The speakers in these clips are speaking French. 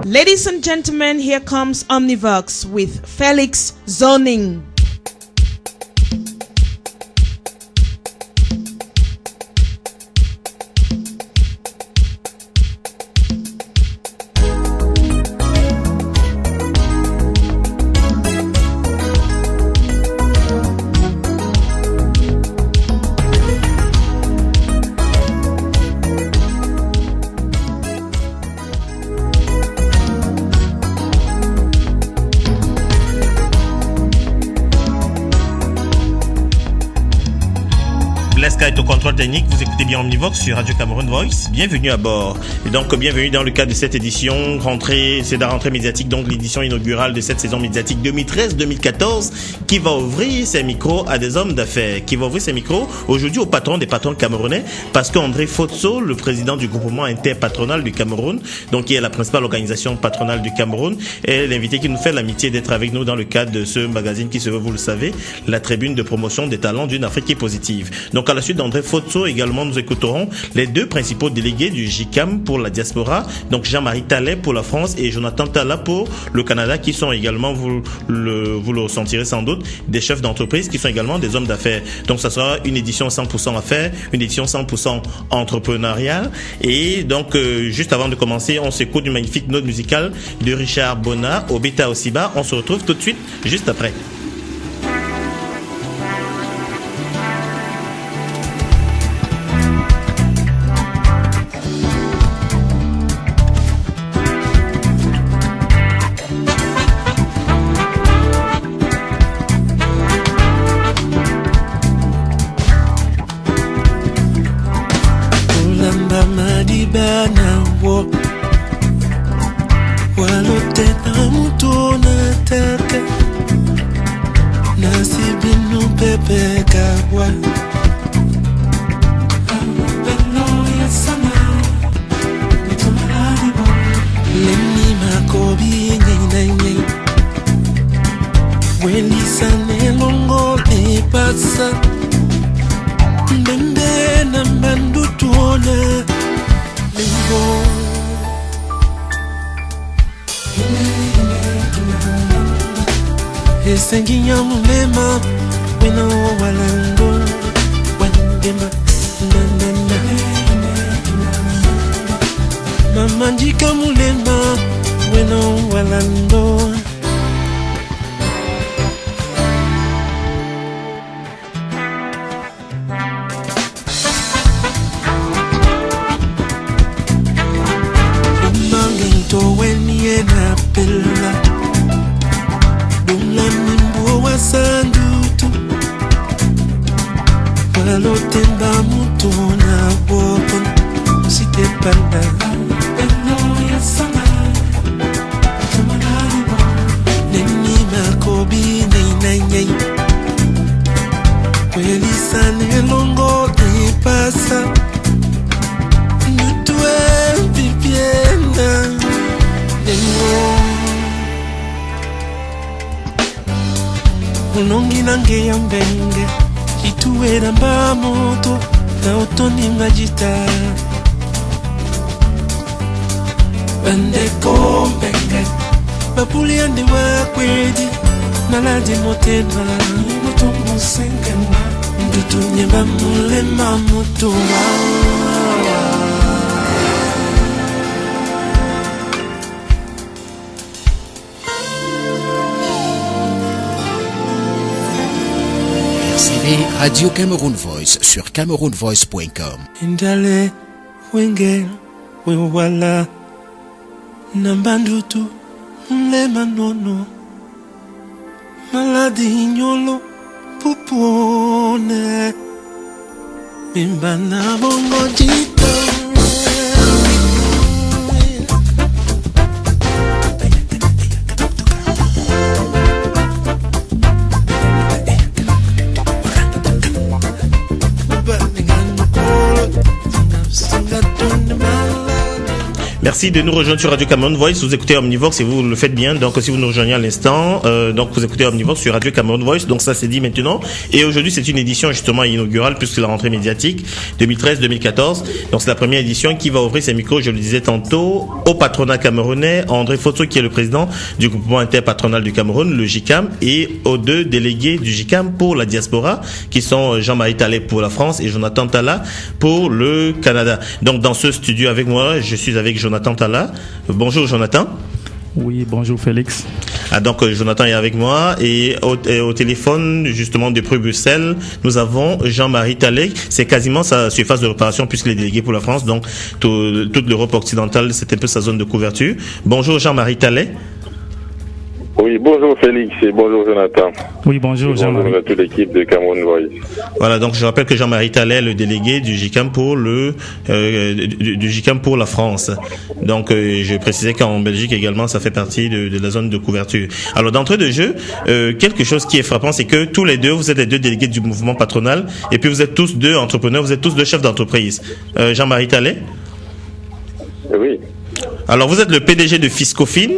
Ladies and gentlemen, here comes Omnivox with Felix Zoning. Est au contrôle technique, vous écoutez bien Omnivox sur Radio Cameroun Voice. Bienvenue à bord. Et donc, bienvenue dans le cadre de cette édition c'est la rentrée médiatique, donc l'édition inaugurale de cette saison médiatique 2013-2014, qui va ouvrir ses micros à des hommes d'affaires, qui va ouvrir ses micros aujourd'hui au patron des patrons camerounais, parce qu'André Fotso, le président du groupement interpatronal du Cameroun, donc qui est la principale organisation patronale du Cameroun, est l'invité qui nous fait l'amitié d'être avec nous dans le cadre de ce magazine qui se veut, vous le savez, la tribune de promotion des talents d'une Afrique qui est positive. Donc, à la suite d'André Fotso, également, nous écouterons les deux principaux délégués du JICAM pour la diaspora, donc Jean-Marie Tallet pour la France et Jonathan Talla pour le Canada, qui sont également, vous le ressentirez sans doute, des chefs d'entreprise qui sont également des hommes d'affaires. Donc, ça sera une édition 100% affaires, une édition 100% entrepreneuriale. Et donc, juste avant de commencer, on s'écoute une magnifique note musicale de Richard Bonnat, Obita Osiba. On se retrouve tout de suite, juste après. Radio Cameroun Voice sur camerounvoice.com. Indale wengel wewala nambandutu mlema nono maladi nyolo pupone mimbana bongo jito. Merci de nous rejoindre sur Radio Cameroun Voice. Vous écoutez Omnivox et vous le faites bien. Donc, si vous nous rejoignez à l'instant, donc vous écoutez Omnivox sur Radio Cameroun Voice. Donc, ça c'est dit maintenant. Et aujourd'hui, c'est une édition justement inaugurale puisque c'est la rentrée médiatique 2013-2014. Donc, c'est la première édition qui va ouvrir ses micros, je le disais tantôt, au patronat camerounais, André Fotso qui est le président du groupement interpatronal du Cameroun, le JICAM, et aux deux délégués du JICAM pour la diaspora qui sont Jean-Marie Tallet pour la France et Jonathan Talla pour le Canada. Donc, dans ce studio avec moi, je suis avec Jonathan Talla. Bonjour Jonathan. Oui, bonjour Félix. Donc Jonathan est avec moi et au téléphone justement depuis Bruxelles, nous avons Jean-Marie Tallet. C'est quasiment sa surface de réparation puisqu'il est délégué pour la France, donc toute l'Europe occidentale, c'est un peu sa zone de couverture. Bonjour Jean-Marie Tallet. Oui, bonjour Félix et bonjour Jonathan. Oui, bonjour Jean-Marie. Bonjour à toute l'équipe de Cameroun Voice. Voilà, donc je rappelle que Jean-Marie Tallet est le délégué du JICAM pour du JICAM pour la France. Donc je précisais qu'en Belgique également, ça fait partie de la zone de couverture. Alors d'entrée de jeu, quelque chose qui est frappant, c'est que tous les deux, vous êtes les deux délégués du mouvement patronal et puis vous êtes tous deux entrepreneurs, vous êtes tous deux chefs d'entreprise. Jean-Marie Tallet. Oui. Alors, vous êtes le PDG de Fiscofin.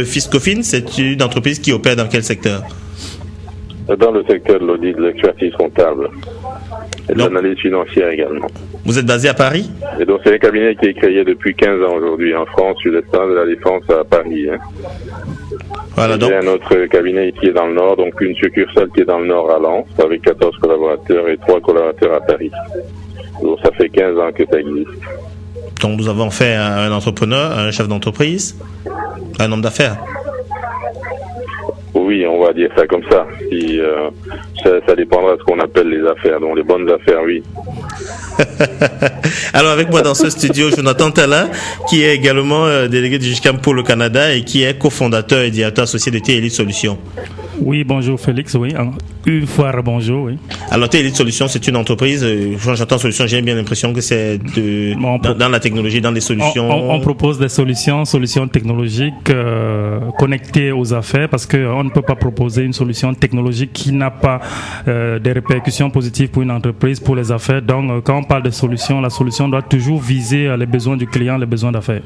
Fiscofin, c'est une entreprise qui opère dans quel secteur? Dans le secteur de l'audit, de l'expertise comptable et de l'analyse financière également. Vous êtes basé à Paris? Et donc, c'est un cabinet qui est créé depuis 15 ans aujourd'hui en France, sur l'estade de la Défense à Paris. Voilà, donc. Il y a un autre cabinet qui est dans le Nord, donc une succursale qui est dans le Nord à Lens, avec 14 collaborateurs et 3 collaborateurs à Paris. Donc, ça fait 15 ans que ça existe. Donc, nous avons fait un entrepreneur, un chef d'entreprise, un homme d'affaires. Oui, on va dire ça comme ça. Si, ça dépendra de ce qu'on appelle les affaires. Donc, les bonnes affaires, oui. Alors, avec moi dans ce studio, Jonathan Talla, qui est également délégué du JICAM pour le Canada et qui est cofondateur et directeur associé de T-Elite Solutions. Oui, bonjour Félix, oui. Une fois bonjour, oui. Alors, T-Elite Solutions, c'est une entreprise, quand j'entends solutions, j'ai bien l'impression que c'est dans la technologie, dans les solutions. On propose des solutions technologiques connectées aux affaires parce qu'on ne peut pas proposer une solution technologique qui n'a pas des répercussions positives pour une entreprise, pour les affaires. Donc, quand on parle de solution, la solution doit toujours viser les besoins du client, les besoins d'affaires.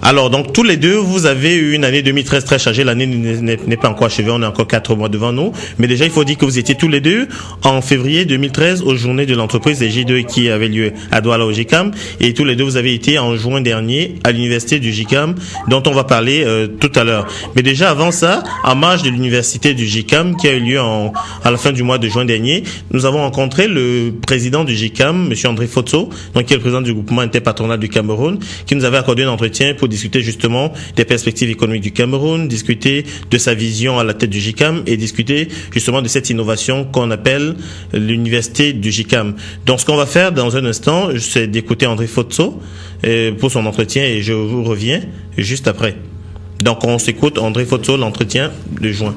Alors, donc, tous les deux, vous avez eu une année 2013 très chargée. L'année n'est pas encore achevée, on a encore 4 mois devant nous. Mais déjà, il faut dire que vous étiez tous les deux en février 2013 aux journées de l'entreprise des J2 qui avaient lieu à Douala au JICAM. Et tous les deux, vous avez été en juin dernier à l'université du JICAM, dont on va parler tout à l'heure. Mais déjà, avant ça, en marge de l'université du JICAM, qui a eu lieu à la fin du mois de juin dernier, nous avons rencontré le président du JICAM, monsieur André Fotso, donc qui est le président du groupement interpatronal du Cameroun, qui nous avait accordé un entretien pour discuter justement des perspectives économiques du Cameroun, discuter de sa vision à la tête du JICAM et discuter justement de cette innovation qu'on appelle l'université du JICAM. Donc ce qu'on va faire dans un instant, c'est d'écouter André Fotso pour son entretien et je vous reviens juste après. Donc on s'écoute André Fotso, l'entretien de juin.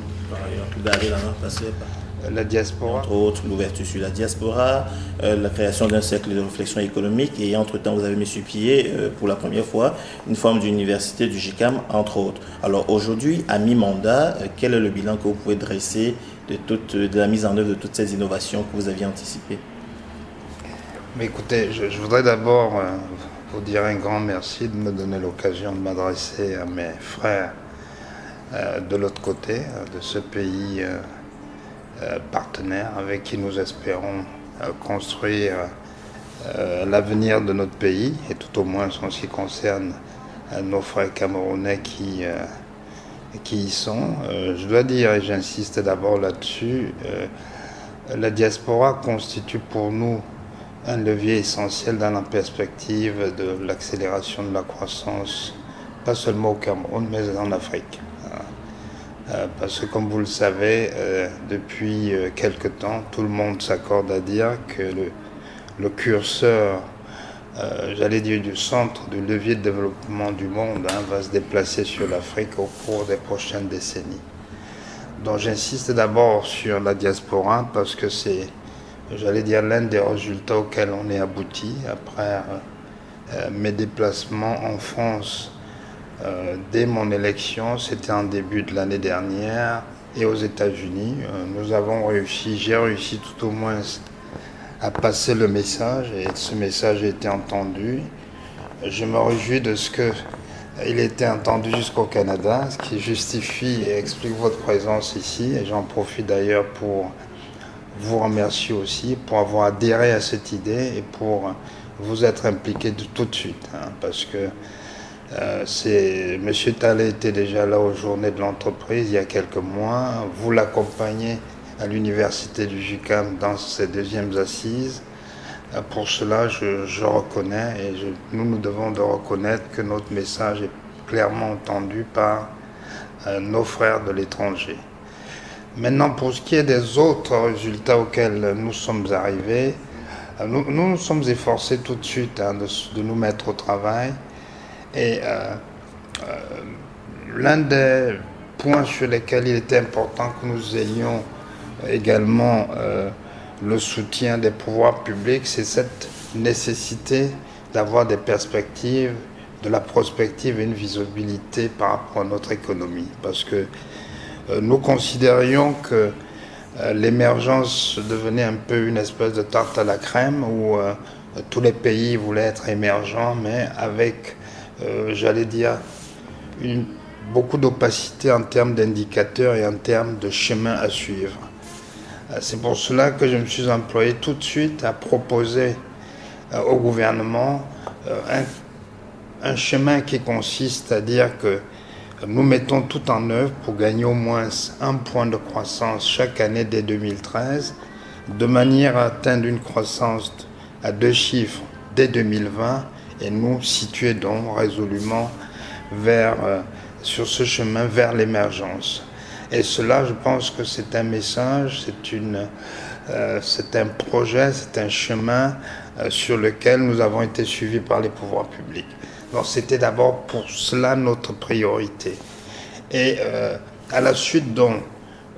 La diaspora. Entre autres, l'ouverture sur la diaspora, la création d'un cercle de réflexion économique et entre-temps, vous avez mis sur pied pour la première fois une forme d'université du JICAM, entre autres. Alors aujourd'hui, à mi-mandat, quel est le bilan que vous pouvez dresser de la mise en œuvre de toutes ces innovations que vous aviez anticipées? Mais écoutez, je voudrais d'abord vous dire un grand merci de me donner l'occasion de m'adresser à mes frères de l'autre côté de ce pays partenaire avec qui nous espérons construire l'avenir de notre pays et tout au moins en ce qui concerne nos frères camerounais qui y sont. Je dois dire, et j'insiste d'abord là-dessus, la diaspora constitue pour nous un levier essentiel dans la perspective de l'accélération de la croissance, pas seulement au Cameroun, mais en Afrique. Parce que comme vous le savez, depuis quelque temps, tout le monde s'accorde à dire que le curseur, j'allais dire du centre, du levier de développement du monde, va se déplacer sur l'Afrique au cours des prochaines décennies. Donc j'insiste d'abord sur la diaspora parce que c'est, j'allais dire, l'un des résultats auxquels on est abouti après mes déplacements en France. Dès mon élection, c'était en début de l'année dernière, et aux États-Unis, j'ai réussi tout au moins à passer le message, et ce message a été entendu, je me réjouis de ce que il a été entendu jusqu'au Canada, ce qui justifie et explique votre présence ici. Et j'en profite d'ailleurs pour vous remercier aussi pour avoir adhéré à cette idée et pour vous être impliqué tout de suite. Parce que M. Talley était déjà là aux journées de l'entreprise il y a quelques mois. Vous l'accompagnez à l'université du JUCAM dans ses deuxièmes assises. Pour cela, je reconnais et nous devons de reconnaître que notre message est clairement entendu par nos frères de l'étranger. Maintenant, pour ce qui est des autres résultats auxquels nous sommes arrivés, nous nous sommes efforcés tout de suite de nous mettre au travail. Et l'un des points sur lesquels il était important que nous ayons également le soutien des pouvoirs publics, c'est cette nécessité d'avoir des perspectives, de la prospective et une visibilité par rapport à notre économie. Parce que nous considérions que l'émergence devenait un peu une espèce de tarte à la crème où tous les pays voulaient être émergents, mais avec, j'allais dire, beaucoup d'opacité en termes d'indicateurs et en termes de chemin à suivre. C'est pour cela que je me suis employé tout de suite à proposer au gouvernement un chemin qui consiste à dire que nous mettons tout en œuvre pour gagner au moins 1 point de croissance chaque année dès 2013, de manière à atteindre une croissance à 2 chiffres dès 2020 et nous situer donc résolument sur ce chemin vers l'émergence. Et cela, je pense que c'est un message, c'est un projet, c'est un chemin sur lequel nous avons été suivis par les pouvoirs publics. Donc c'était d'abord pour cela notre priorité. Et à la suite donc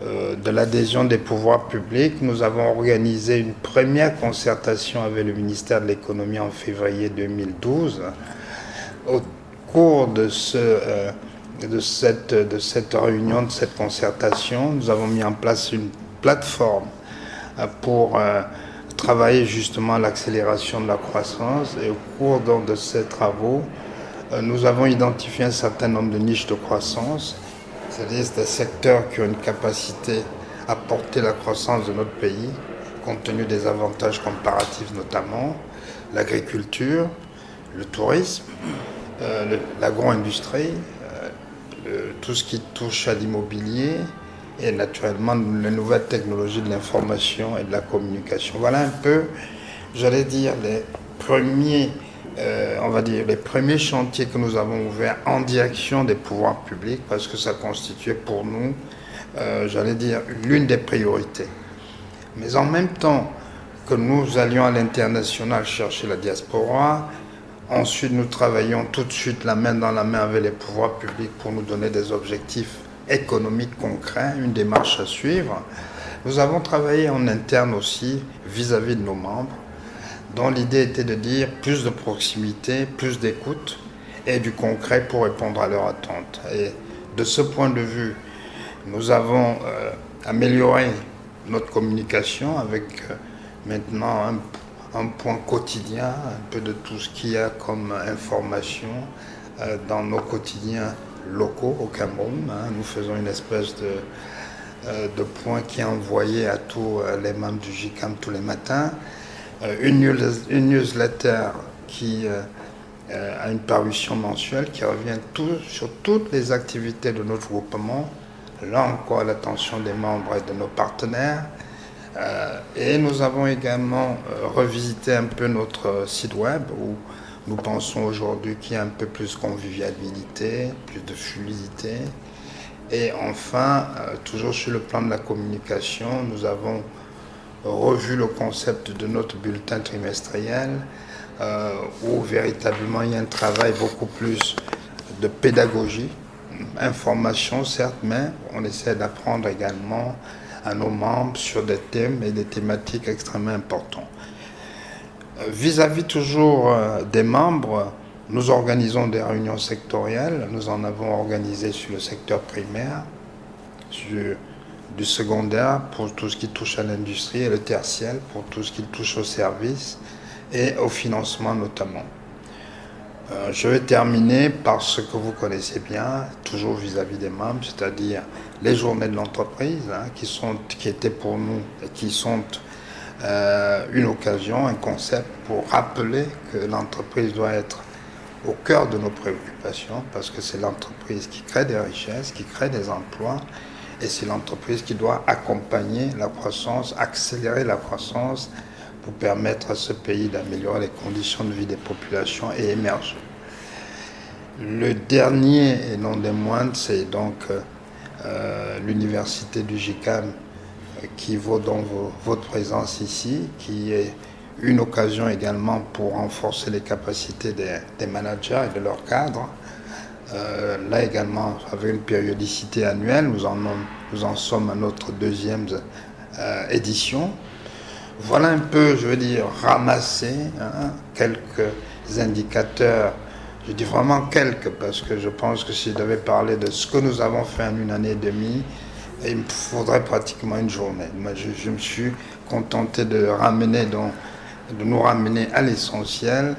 de l'adhésion des pouvoirs publics, nous avons organisé une première concertation avec le ministère de l'économie en février 2012. Au cours de cette réunion, de cette concertation, nous avons mis en place une plateforme pour travailler justement à l'accélération de la croissance. Et au cours donc de ces travaux, nous avons identifié un certain nombre de niches de croissance, c'est-à-dire des secteurs qui ont une capacité à porter la croissance de notre pays, compte tenu des avantages comparatifs notamment, l'agriculture, le tourisme, l'agro-industrie, tout ce qui touche à l'immobilier et naturellement les nouvelles technologies de l'information et de la communication. Voilà un peu, j'allais dire, les premiers chantiers que nous avons ouverts en direction des pouvoirs publics parce que ça constituait pour nous, j'allais dire, l'une des priorités. Mais en même temps que nous allions à l'international chercher la diaspora, ensuite, nous travaillons tout de suite la main dans la main avec les pouvoirs publics pour nous donner des objectifs économiques concrets, une démarche à suivre. Nous avons travaillé en interne aussi vis-à-vis de nos membres, dont l'idée était de dire plus de proximité, plus d'écoute et du concret pour répondre à leurs attentes. Et de ce point de vue, nous avons amélioré notre communication avec maintenant un point quotidien, un peu de tout ce qu'il y a comme information dans nos quotidiens locaux au Cameroun. Nous faisons une espèce de point qui est envoyé à tous les membres du JICAM tous les matins. Une newsletter qui a une parution mensuelle qui revient sur toutes les activités de notre groupement, là encore à l'attention des membres et de nos partenaires. Et nous avons également revisité un peu notre site web où nous pensons aujourd'hui qu'il y a un peu plus de convivialité, plus de fluidité. Et enfin, toujours sur le plan de la communication, nous avons revu le concept de notre bulletin trimestriel où véritablement il y a un travail beaucoup plus de pédagogie, information certes, mais on essaie d'apprendre également à nos membres sur des thèmes et des thématiques extrêmement importants. Vis-à-vis toujours des membres, nous organisons des réunions sectorielles. Nous en avons organisé sur le secteur primaire, sur du secondaire pour tout ce qui touche à l'industrie et le tertiaire pour tout ce qui touche aux services et au financement notamment. Je vais terminer par ce que vous connaissez bien, toujours vis-à-vis des membres, c'est-à-dire les journées de l'entreprise, qui étaient pour nous et qui sont une occasion, un concept pour rappeler que l'entreprise doit être au cœur de nos préoccupations, parce que c'est l'entreprise qui crée des richesses, qui crée des emplois, et c'est l'entreprise qui doit accompagner la croissance, accélérer la croissance pour permettre à ce pays d'améliorer les conditions de vie des populations et émerger. Le dernier et non des moindres, c'est donc l'université du GICAM qui vaut donc votre présence ici, qui est une occasion également pour renforcer les capacités des managers et de leurs cadres. Là également, avec une périodicité annuelle, nous en sommes à notre deuxième édition. Voilà un peu, je veux dire, ramasser quelques indicateurs. Je dis vraiment quelques, parce que je pense que si je devais parler de ce que nous avons fait en une année et demie, il me faudrait pratiquement une journée. Moi, je me suis contenté de nous ramener à l'essentiel.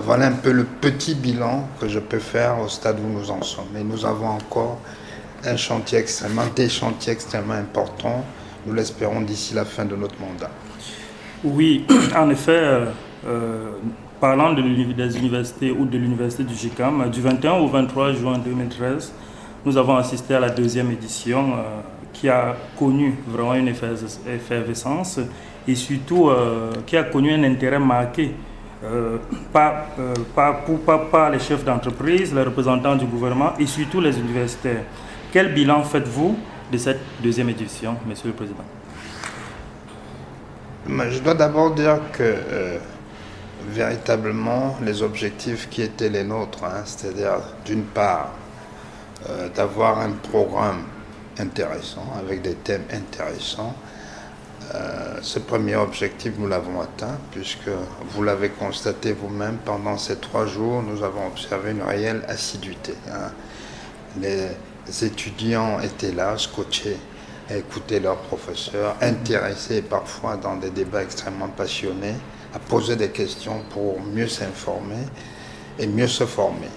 Voilà un peu le petit bilan que je peux faire au stade où nous en sommes. Et nous avons encore des chantiers extrêmement importants. Nous l'espérons d'ici la fin de notre mandat. Oui, en effet, parlant des universités ou de l'université du GICAM, du 21 au 23 juin 2013, nous avons assisté à la deuxième édition qui a connu vraiment une effervescence et surtout qui a connu un intérêt marqué par les chefs d'entreprise, les représentants du gouvernement et surtout les universitaires. Quel bilan faites-vous de cette deuxième édition, Monsieur le Président? Je dois d'abord dire que véritablement les objectifs qui étaient les nôtres, c'est-à-dire d'une part d'avoir un programme intéressant avec des thèmes intéressants, ce premier objectif nous l'avons atteint puisque vous l'avez constaté vous-même pendant ces 3 jours, nous avons observé une réelle assiduité. Les étudiants étaient là, scotchés, à écouter leurs professeurs, intéressés parfois dans des débats extrêmement passionnés, à poser des questions pour mieux s'informer et mieux se former.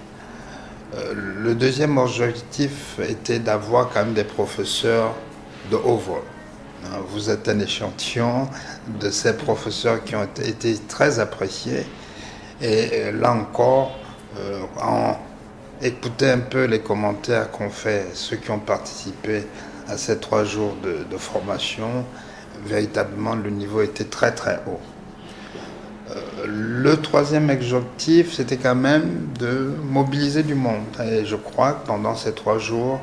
Le deuxième objectif était d'avoir quand même des professeurs de haut vol. Vous êtes un échantillon de ces professeurs qui ont été très appréciés. Et là encore, en écoutant un peu les commentaires qu'ont fait ceux qui ont participé à ces 3 jours de formation, véritablement le niveau était très très haut. Le troisième objectif, c'était quand même de mobiliser du monde. Et je crois que pendant ces 3 jours,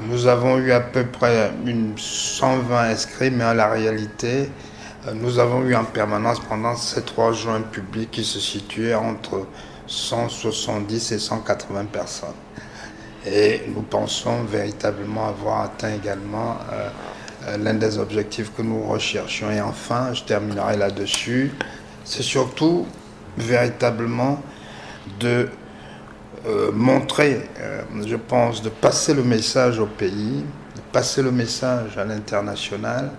nous avons eu à peu près 120 inscrits, mais en la réalité, nous avons eu en permanence pendant ces 3 jours un public qui se situait entre 170 et 180 personnes. Et nous pensons véritablement avoir atteint également l'un des objectifs que nous recherchions. Et enfin, je terminerai là-dessus, c'est surtout véritablement de montrer, je pense, de passer le message au pays, de passer le message à l'international,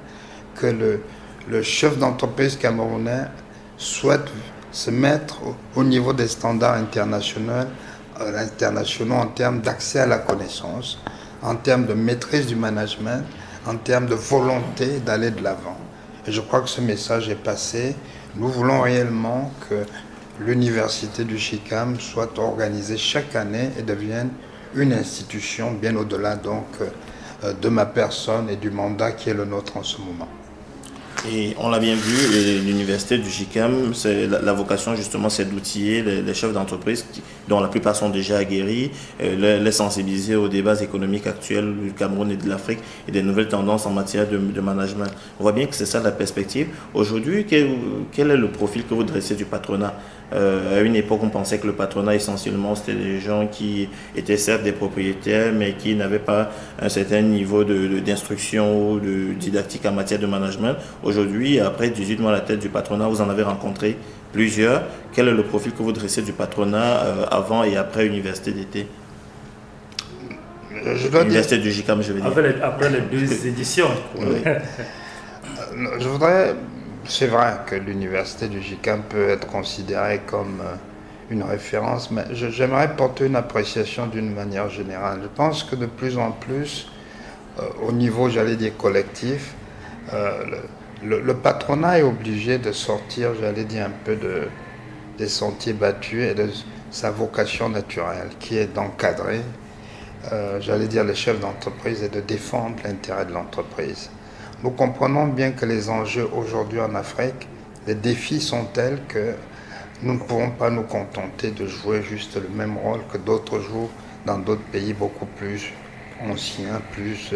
que le chef d'entreprise camerounais souhaite se mettre au niveau des standards internationaux en termes d'accès à la connaissance, en termes de maîtrise du management, en termes de volonté d'aller de l'avant. Et je crois que ce message est passé. Nous voulons réellement que l'université du GICAM soit organisée chaque année et devienne une institution bien au-delà donc de ma personne et du mandat qui est le nôtre en ce moment. Et on l'a bien vu, l'université du GICAM, la vocation justement, c'est d'outiller les chefs d'entreprise dont la plupart sont déjà aguerris, les sensibiliser aux débats économiques actuels du Cameroun et de l'Afrique et des nouvelles tendances en matière de management. On voit bien que c'est ça la perspective. Aujourd'hui, quel est le profil que vous dressez du patronat? À une époque, on pensait que le patronat, essentiellement, c'était des gens qui étaient certes des propriétaires, mais qui n'avaient pas un certain niveau d'instruction ou de didactique en matière de management. Aujourd'hui, après 18 mois à la tête du patronat, vous en avez rencontré plusieurs. Quel est le profil que vous dressez du patronat avant et après l'université d'été? L'université du GICAM, je veux dire. Après les 2 éditions. Oui. Je voudrais... C'est vrai que l'université du GICAM peut être considérée comme une référence, mais j'aimerais porter une appréciation d'une manière générale. Je pense que de plus en plus, au niveau, j'allais dire, collectif, le patronat est obligé de sortir, j'allais dire, un peu des sentiers battus et de sa vocation naturelle, qui est d'encadrer, j'allais dire, les chefs d'entreprise et de défendre l'intérêt de l'entreprise. Nous comprenons bien que les enjeux aujourd'hui en Afrique, les défis sont tels que nous ne pourrons pas nous contenter de jouer juste le même rôle que d'autres jouent dans d'autres pays beaucoup plus anciens, plus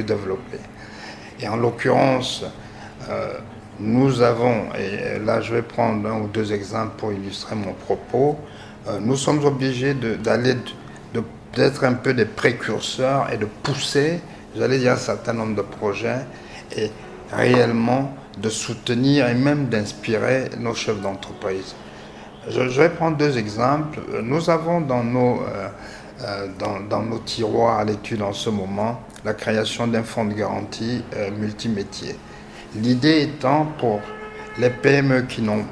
développés. Et en l'occurrence, nous avons, et là je vais prendre un ou deux exemples pour illustrer mon propos, nous sommes obligés d'être un peu des précurseurs et de pousser, j'allais dire, un certain nombre de projets et réellement de soutenir et même d'inspirer nos chefs d'entreprise. Je vais prendre deux exemples. Nous avons dans nos tiroirs à l'étude en ce moment la création d'un fonds de garantie multimétier. L'idée étant pour les PME qui n'ont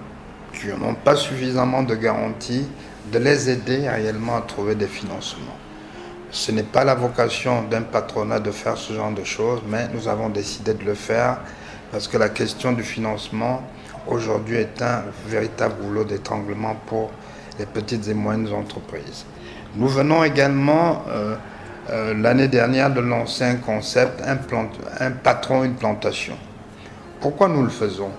pas suffisamment de garanties, de les aider réellement à trouver des financements. Ce n'est pas la vocation d'un patronat de faire ce genre de choses, mais nous avons décidé de le faire parce que la question du financement aujourd'hui est un véritable rouleau d'étranglement pour les petites et moyennes entreprises. Nous venons également l'année dernière de lancer un concept, un patron, une plantation. Pourquoi nous le faisons?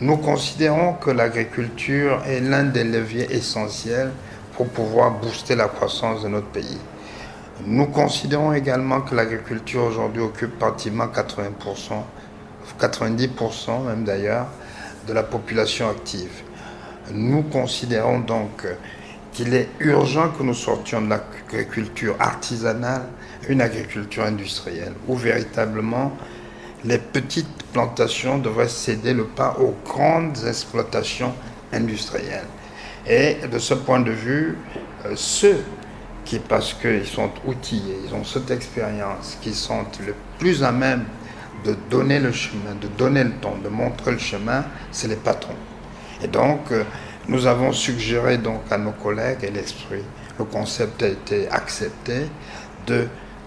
Nous considérons que l'agriculture est l'un des leviers essentiels pour pouvoir booster la croissance de notre pays. Nous considérons également que l'agriculture aujourd'hui occupe pratiquement 80%, 90% même d'ailleurs, de la population active. Nous considérons donc qu'il est urgent que nous sortions de l'agriculture artisanale à une agriculture industrielle, où véritablement les petites plantations devraient céder le pas aux grandes exploitations industrielles. Et de ce point de vue, ceux qui, parce qu'ils sont outillés, ils ont cette expérience, qui sont le plus à même de donner le chemin, de donner le ton, de montrer le chemin, c'est les patrons. Et donc, nous avons suggéré donc à nos collègues, et le concept a été accepté,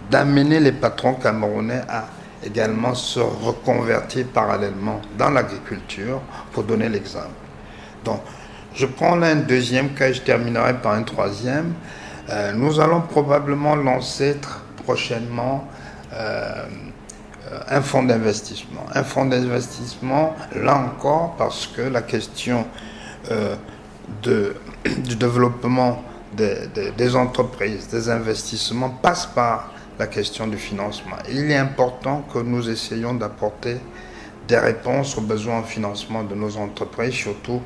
d'amener les patrons camerounais à également se reconvertir parallèlement dans l'agriculture, pour donner l'exemple. Donc, je prends là un deuxième cas et je terminerai par un troisième. Nous allons probablement lancer prochainement un fonds d'investissement. Un fonds d'investissement, là encore, parce que la question du développement des entreprises, des investissements, passe par la question du financement. Il est important que nous essayions d'apporter des réponses aux besoins en financement de nos entreprises, surtout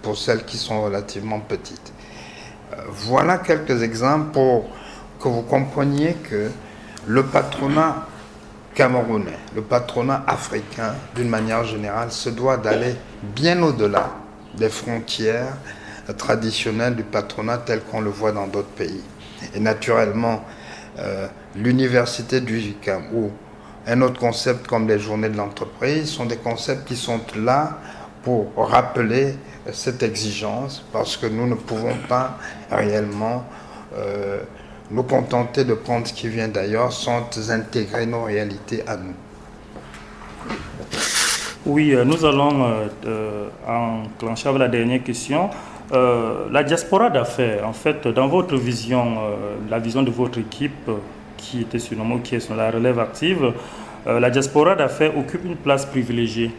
pour celles qui sont relativement petites. Voilà quelques exemples pour que vous compreniez que le patronat camerounais, le patronat africain, d'une manière générale, se doit d'aller bien au-delà des frontières traditionnelles du patronat tel qu'on le voit dans d'autres pays. Et naturellement, l'université du JICAM ou un autre concept comme les journées de l'entreprise sont des concepts qui sont là pour rappeler cette exigence, parce que nous ne pouvons pas réellement nous contenter de prendre ce qui vient d'ailleurs sans intégrer nos réalités à nous. Oui, nous allons enclencher avec la dernière question. La diaspora d'affaires, en fait, dans votre vision, la vision de votre équipe qui était surnommée, qui est sur la relève active, la diaspora d'affaires occupe une place privilégiée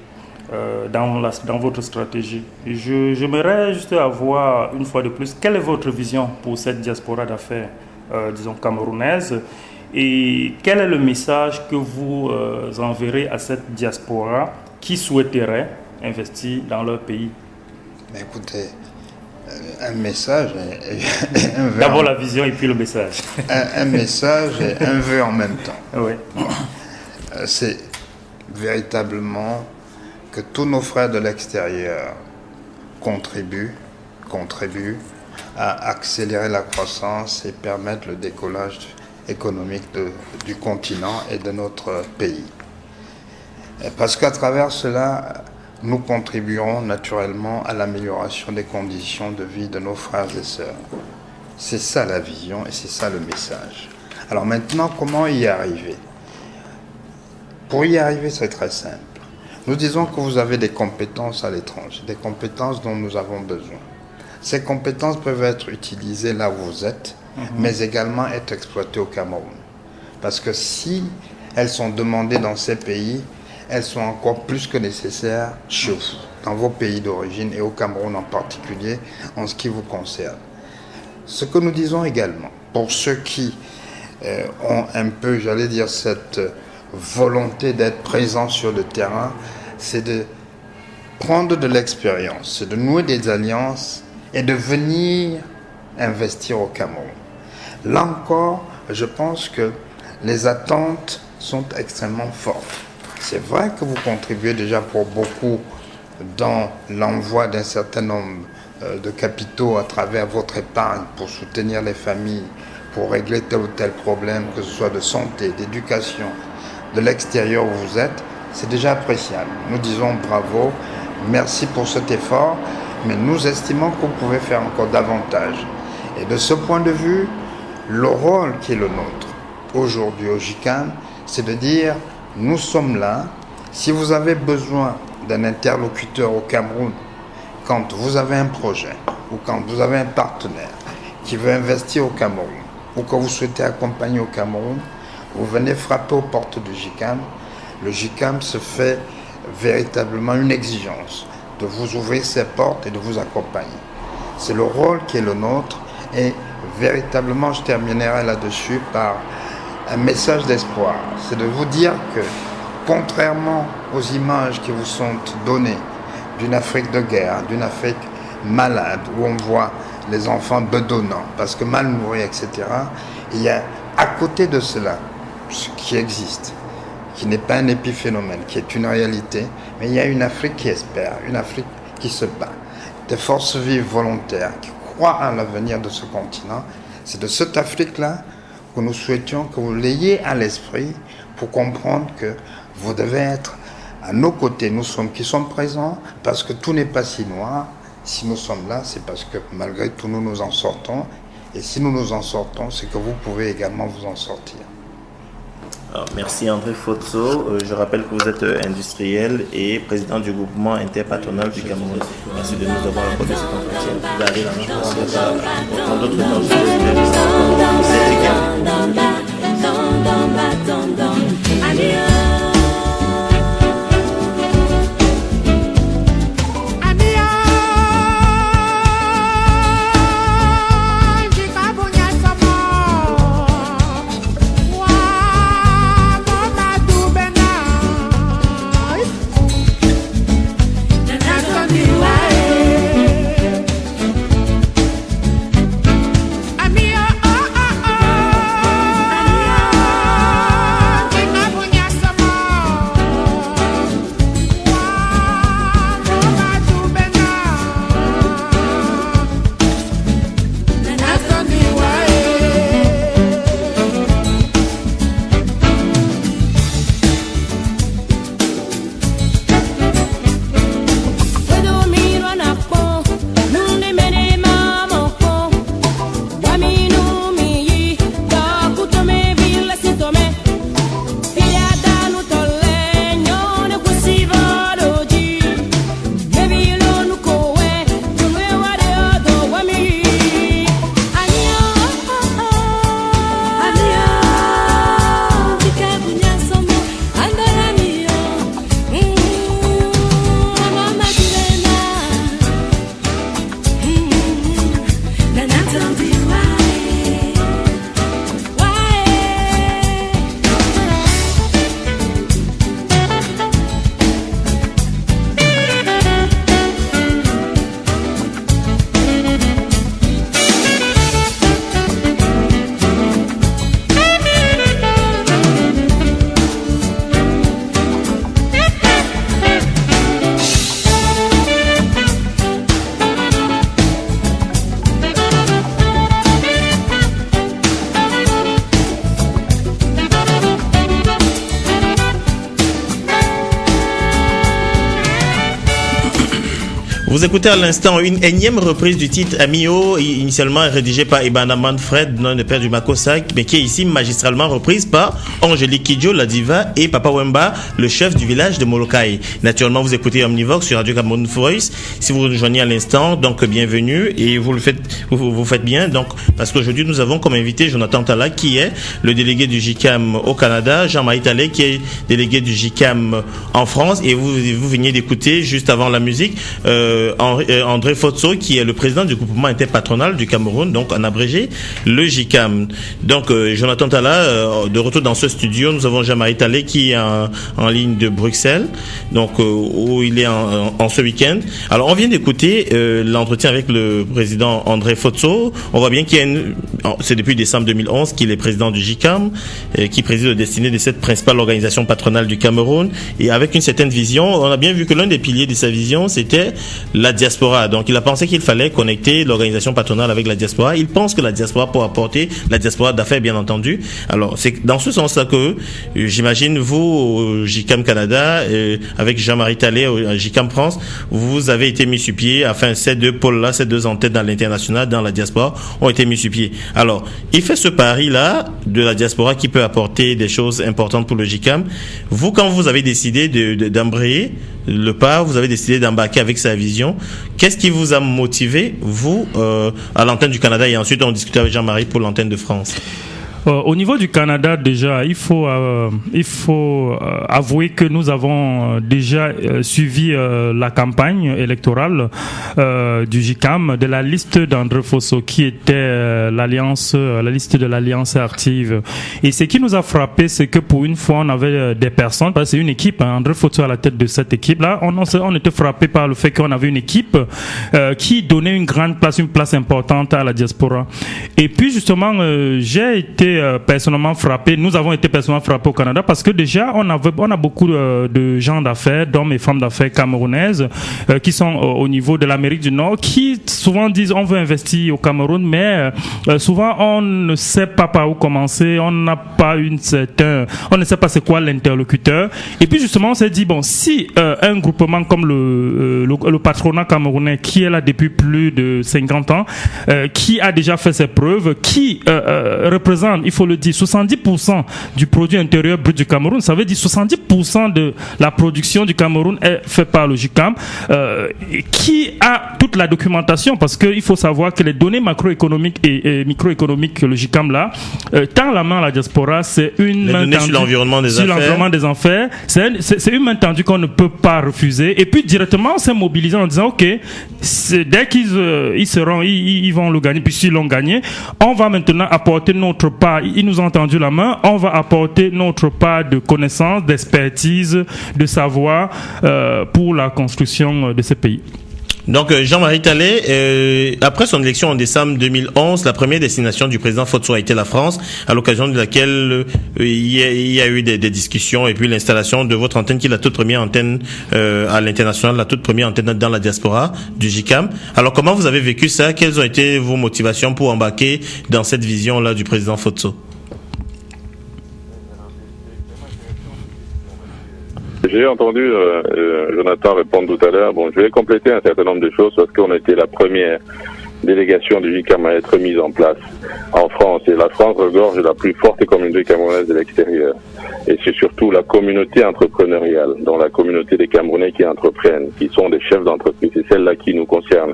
dans votre stratégie. J'aimerais juste avoir, une fois de plus, quelle est votre vision pour cette diaspora d'affaires, disons, camerounaise, et quel est le message que vous enverrez à cette diaspora qui souhaiterait investir dans leur pays? Mais écoutez, un message et un vœu. D'abord la vision et puis le message. Un message et un vœu en même temps. Oui. C'est véritablement que tous nos frères de l'extérieur contribuent à accélérer la croissance et permettre le décollage économique du continent et de notre pays. Parce qu'à travers cela, nous contribuerons naturellement à l'amélioration des conditions de vie de nos frères et sœurs. C'est ça la vision et c'est ça le message. Alors maintenant, comment y arriver? Pour y arriver, c'est très simple. Nous disons que vous avez des compétences à l'étranger, des compétences dont nous avons besoin. Ces compétences peuvent être utilisées là où vous êtes, mais également être exploitées au Cameroun. Parce que si elles sont demandées dans ces pays, elles sont encore plus que nécessaires chez vous, dans vos pays d'origine et au Cameroun en particulier, en ce qui vous concerne. Ce que nous disons également, pour ceux qui ont un peu, j'allais dire, cette volonté d'être présents sur le terrain, c'est de prendre de l'expérience, c'est de nouer des alliances et de venir investir au Cameroun. Là encore, je pense que les attentes sont extrêmement fortes. C'est vrai que vous contribuez déjà pour beaucoup dans l'envoi d'un certain nombre de capitaux à travers votre épargne pour soutenir les familles, pour régler tel ou tel problème, que ce soit de santé, d'éducation, de l'extérieur où vous êtes, c'est déjà appréciable. Nous disons bravo, merci pour cet effort, mais nous estimons que vous pouvez faire encore davantage. Et de ce point de vue, le rôle qui est le nôtre aujourd'hui au GICAM, c'est de dire, nous sommes là, si vous avez besoin d'un interlocuteur au Cameroun, quand vous avez un projet ou quand vous avez un partenaire qui veut investir au Cameroun ou que vous souhaitez accompagner au Cameroun, vous venez frapper aux portes du GICAM. Le GICAM se fait véritablement une exigence de vous ouvrir ses portes et de vous accompagner. C'est le rôle qui est le nôtre et véritablement je terminerai là-dessus par un message d'espoir. C'est de vous dire que contrairement aux images qui vous sont données d'une Afrique de guerre, d'une Afrique malade, où on voit les enfants bedonnants parce que mal nourris, etc., il y a à côté de cela ce qui existe, qui n'est pas un épiphénomène, qui est une réalité, mais il y a une Afrique qui espère, une Afrique qui se bat, des forces vives volontaires qui croient à l'avenir de ce continent. C'est de cette Afrique-là que nous souhaitions que vous l'ayez à l'esprit pour comprendre que vous devez être à nos côtés. Nous sommes qui sommes présents parce que tout n'est pas si noir. Si nous sommes là, c'est parce que malgré tout, nous nous en sortons. Et si nous nous en sortons, c'est que vous pouvez également vous en sortir. Alors, merci André Fotso. Je rappelle que vous êtes industriel et président du groupement interpatronal du Cameroun. Merci de nous avoir accordé cet entretien. Vous pouvez aller dans d'autres Vous écoutez à l'instant une énième reprise du titre Amio, initialement rédigé par Ibana Manfred, nom de père du Makosak, mais qui est ici magistralement reprise par Angélique Kidjo, la diva, et Papa Wemba, le chef du village de Molokai. Naturellement, vous écoutez Omnivox sur Radio Cameroun Voice. Si vous rejoignez à l'instant, donc bienvenue, et vous faites bien, donc, parce qu'aujourd'hui nous avons comme invité Jonathan Tala, qui est le délégué du JICAM au Canada, Jean-Marie Tallet, qui est délégué du JICAM en France, et vous veniez d'écouter juste avant la musique, André Fotso, qui est le président du groupement interpatronal du Cameroun, donc en abrégé, le JICAM. Donc, Jonathan Tala, de retour dans ce studio, nous avons Jean-Marie Tallet qui est en ligne de Bruxelles, donc où il est en ce week-end. Alors, on vient d'écouter l'entretien avec le président André Fotso. On voit bien qu'il y a c'est depuis décembre 2011 qu'il est président du JICAM, qui préside le destiné de cette principale organisation patronale du Cameroun, et avec une certaine vision. On a bien vu que l'un des piliers de sa vision, c'était la diaspora. Donc il a pensé qu'il fallait connecter l'organisation patronale avec la diaspora. Il pense que la diaspora peut apporter, la diaspora d'affaires bien entendu. Alors c'est dans ce sens-là que j'imagine vous, au JICAM Canada, avec Jean-Marie Tallet au JICAM France, vous avez été mis sur pied, enfin ces deux pôles-là, ces deux entités dans l'international, dans la diaspora, ont été mis sur pied. Alors il fait ce pari-là de la diaspora qui peut apporter des choses importantes pour le JICAM. Vous, quand vous avez décidé d'embrayer le pas, vous avez décidé d'embarquer avec sa vision. Qu'est-ce qui vous a motivé, vous, à l'antenne du Canada, et ensuite on discutait avec Jean-Marie pour l'antenne de France? Au niveau du Canada, déjà, il faut avouer que nous avons déjà suivi la campagne électorale du JICAM de la liste d'André Fotso, qui était la liste de l'Alliance active. Et ce qui nous a frappé, c'est que pour une fois, on avait des personnes, parce que c'est une équipe, André Fotso à la tête de cette équipe-là, on était frappé par le fait qu'on avait une équipe qui donnait une place importante à la diaspora. Et puis justement, j'ai été personnellement frappé. Nous avons été personnellement frappés au Canada parce que déjà on a beaucoup de gens d'affaires, d'hommes et femmes d'affaires camerounaises qui sont au niveau de l'Amérique du Nord, qui souvent disent on veut investir au Cameroun, mais souvent on ne sait pas par où commencer, on n'a pas on ne sait pas c'est quoi l'interlocuteur. Et puis justement on s'est dit bon, si un groupement comme le patronat camerounais, qui est là depuis plus de 50 ans, qui a déjà fait ses preuves, qui représente, il faut le dire, 70% du produit intérieur brut du Cameroun, ça veut dire 70% de la production du Cameroun est fait par le JICAM, qui a toute la documentation, parce qu'il faut savoir que les données macroéconomiques et microéconomiques que le JICAM là tend la main à la diaspora, c'est une main tendue sur l'environnement des affaires. C'est une main tendue qu'on ne peut pas refuser. Et puis directement, on s'est mobilisé en disant ok, dès qu'ils ils vont le gagner, puis s'ils l'ont gagné, on va maintenant apporter notre part. Ils nous ont tendu la main, on va apporter notre part de connaissances, d'expertise, de savoir pour la construction de ce pays. Donc Jean-Marie Tallet, après son élection en décembre 2011, la première destination du président Fotso a été la France, à l'occasion de laquelle il y a eu des discussions, et puis l'installation de votre antenne, qui est la toute première antenne à l'international, la toute première antenne dans la diaspora du JICAM. Alors comment vous avez vécu ça? Quelles ont été vos motivations pour embarquer dans cette vision-là du président Fotso? J'ai entendu Jonathan répondre tout à l'heure. Bon, je vais compléter un certain nombre de choses parce qu'on était la première délégation du JICAM à être mise en place en France. Et la France regorge la plus forte communauté camerounaise de l'extérieur. Et c'est surtout la communauté entrepreneuriale, dont la communauté des Camerounais qui entreprennent, qui sont des chefs d'entreprise. C'est celle-là qui nous concerne.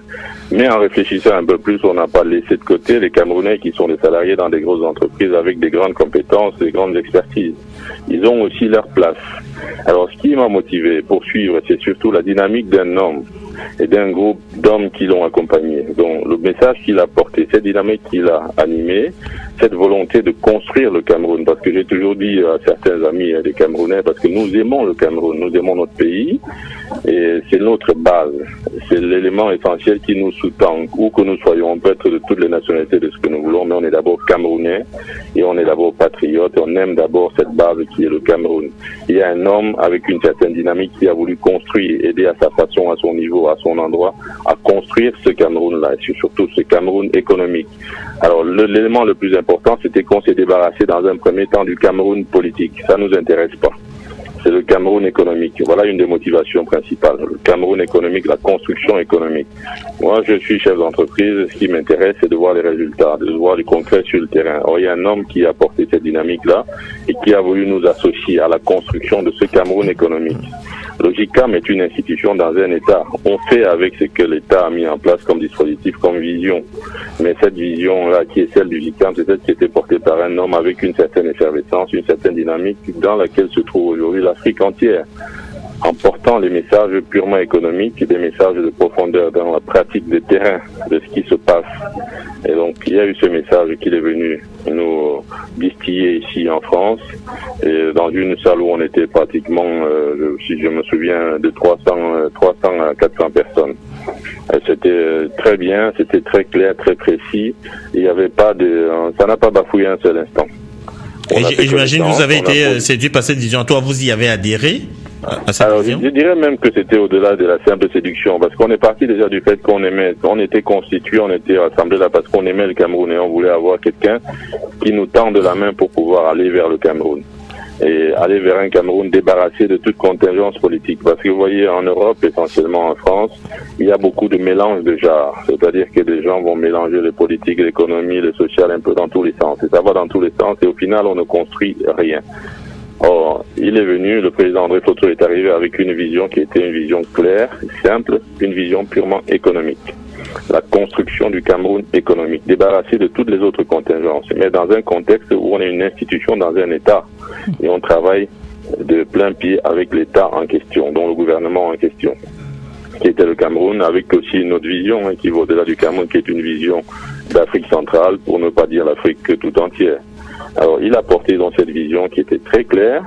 Mais en réfléchissant un peu plus, on n'a pas laissé de côté les Camerounais qui sont des salariés dans des grosses entreprises avec des grandes compétences, des grandes expertises. Ils ont aussi leur place. Alors, ce qui m'a motivé pour suivre, c'est surtout la dynamique d'un homme et d'un groupe d'hommes qui l'ont accompagné. Donc, le message qu'il a porté, cette dynamique qu'il a animée, cette volonté de construire le Cameroun, parce que j'ai toujours dit à certains amis des Camerounais, parce que nous aimons le Cameroun, nous aimons notre pays, et c'est notre base, c'est l'élément essentiel qui nous sous-tend, où que nous soyons. On peut être de toutes les nationalités de ce que nous voulons, mais on est d'abord Camerounais, et on est d'abord patriote, et on aime d'abord cette base qui est le Cameroun. Il y a un homme avec une certaine dynamique qui a voulu construire, aider à sa façon, à son niveau, à son endroit, à construire ce Cameroun-là, et surtout ce Cameroun économique. Alors, l'élément le plus important, c'était qu'on s'est débarrassé dans un premier temps du Cameroun politique. Ça nous intéresse pas. c'est le Cameroun économique. Voilà une des motivations principales. Le Cameroun économique, la construction économique. Moi, je suis chef d'entreprise. Ce qui m'intéresse, c'est de voir les résultats, de voir du concret sur le terrain. Or, il y a un homme qui a apporté cette dynamique-là et qui a voulu nous associer à la construction de ce Cameroun économique. Le GICAM est une institution dans un État. On fait avec ce que l'État a mis en place comme dispositif, comme vision. Mais cette vision-là, qui est celle du GICAM, c'est celle qui a été portée par un homme avec une certaine effervescence, une certaine dynamique dans laquelle se trouve aujourd'hui l'Afrique entière. En portant les messages purement économiques, des messages de profondeur dans la pratique de terrain de ce qui se passe. Et donc, il y a eu ce message qu'il est venu nous distiller ici en France, et dans une salle où on était pratiquement, si je me souviens, de 300 à 400 personnes. C'était très bien, c'était très clair, très précis. Il n'y avait pas ça n'a pas bafouillé un seul instant. Et j'imagine que vous avez été séduit par cette vision. Toi, vous y avez adhéré à cette vision? Je dirais même que c'était au-delà de la simple séduction, parce qu'on est parti déjà du fait on était constitués, on était rassemblés là parce qu'on aimait le Cameroun et on voulait avoir quelqu'un qui nous tende la main pour pouvoir aller vers le Cameroun. Et aller vers un Cameroun débarrassé de toute contingence politique. Parce que vous voyez, en Europe, essentiellement en France, il y a beaucoup de mélange de genres. C'est-à-dire que des gens vont mélanger les politiques, l'économie, le social un peu dans tous les sens. Et ça va dans tous les sens et au final, on ne construit rien. Or, il est venu, le président André Fotso est arrivé avec une vision qui était une vision claire, simple, une vision purement économique. La construction du Cameroun économique, débarrassé de toutes les autres contingences, mais dans un contexte où on est une institution dans un État et on travaille de plein pied avec l'État en question, dont le gouvernement en question, qui était le Cameroun, avec aussi une autre vision qui va au-delà du Cameroun, qui est une vision d'Afrique centrale, pour ne pas dire l'Afrique tout entière. Alors, il a porté dans cette vision qui était très claire,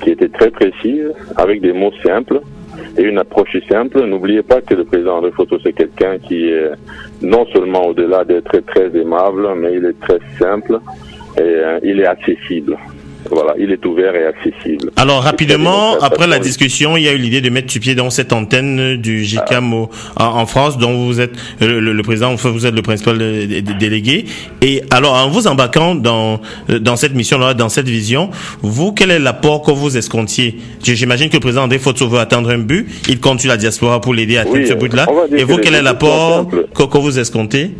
qui était très précise, avec des mots simples et une approche simple. N'oubliez pas que le président André Fotso, c'est quelqu'un qui est non seulement au-delà d'être très aimable, mais il est très simple et il est accessible. Voilà, il est ouvert et accessible. Alors rapidement, après la discussion, il y a eu l'idée de mettre sur pied dans cette antenne du GICAM en France, dont vous êtes le président, enfin vous êtes le principal délégué. Et alors, en vous embarquant dans cette mission-là, dans cette vision, vous, quel est l'apport que vous escomptiez? J'imagine que le président André Fotso veut atteindre un but, il compte sur la diaspora pour l'aider à atteindre ce but-là. Et vous, quel est l'apport que vous escomptez?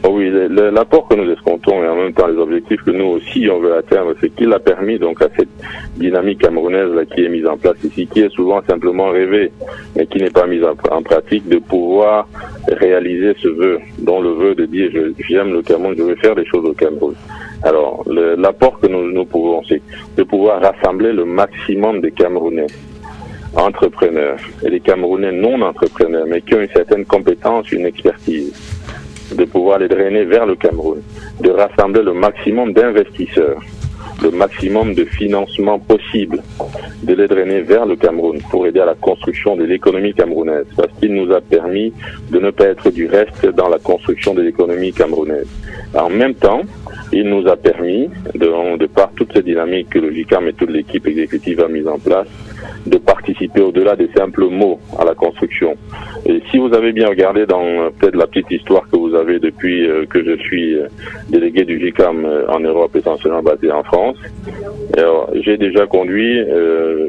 Oui, l'apport que nous escomptons et en même temps les objectifs que nous aussi on veut atteindre, c'est qu'il a permis donc à cette dynamique camerounaise là, qui est mise en place ici, qui est souvent simplement rêvée, mais qui n'est pas mise en pratique, de pouvoir réaliser ce vœu, dont le vœu de dire j'aime le Cameroun, je veux faire des choses au Cameroun. Alors, l'apport que nous pouvons, c'est de pouvoir rassembler le maximum de Camerounais entrepreneurs et les Camerounais non entrepreneurs, mais qui ont une certaine compétence, une expertise, de pouvoir les drainer vers le Cameroun, de rassembler le maximum d'investisseurs, le maximum de financement possible, de les drainer vers le Cameroun pour aider à la construction de l'économie camerounaise, parce qu'il nous a permis de ne pas être du reste dans la construction de l'économie camerounaise. En même temps, il nous a permis, de par toute cette dynamique que le GICAM et toute l'équipe exécutive a mise en place, de participer au-delà des simples mots à la construction. Et si vous avez bien regardé dans peut-être la petite histoire que vous avez depuis que je suis délégué du GICAM en Europe, essentiellement basé en France, j'ai déjà conduit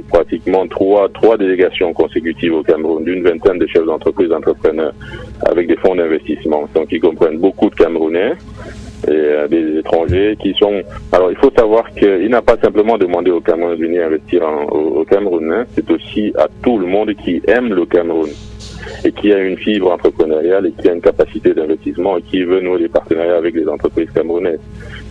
pratiquement trois délégations consécutives au Cameroun, d'une vingtaine de chefs d'entreprise, entrepreneurs, avec des fonds d'investissement, donc qui comprennent beaucoup de Camerounais et des étrangers qui sont... Alors, il faut savoir qu'il n'a pas simplement demandé au Cameroun de venir investir au Cameroun, hein. C'est aussi à tout le monde qui aime le Cameroun et qui a une fibre entrepreneuriale et qui a une capacité d'investissement et qui veut nouer des partenariats avec les entreprises camerounaises.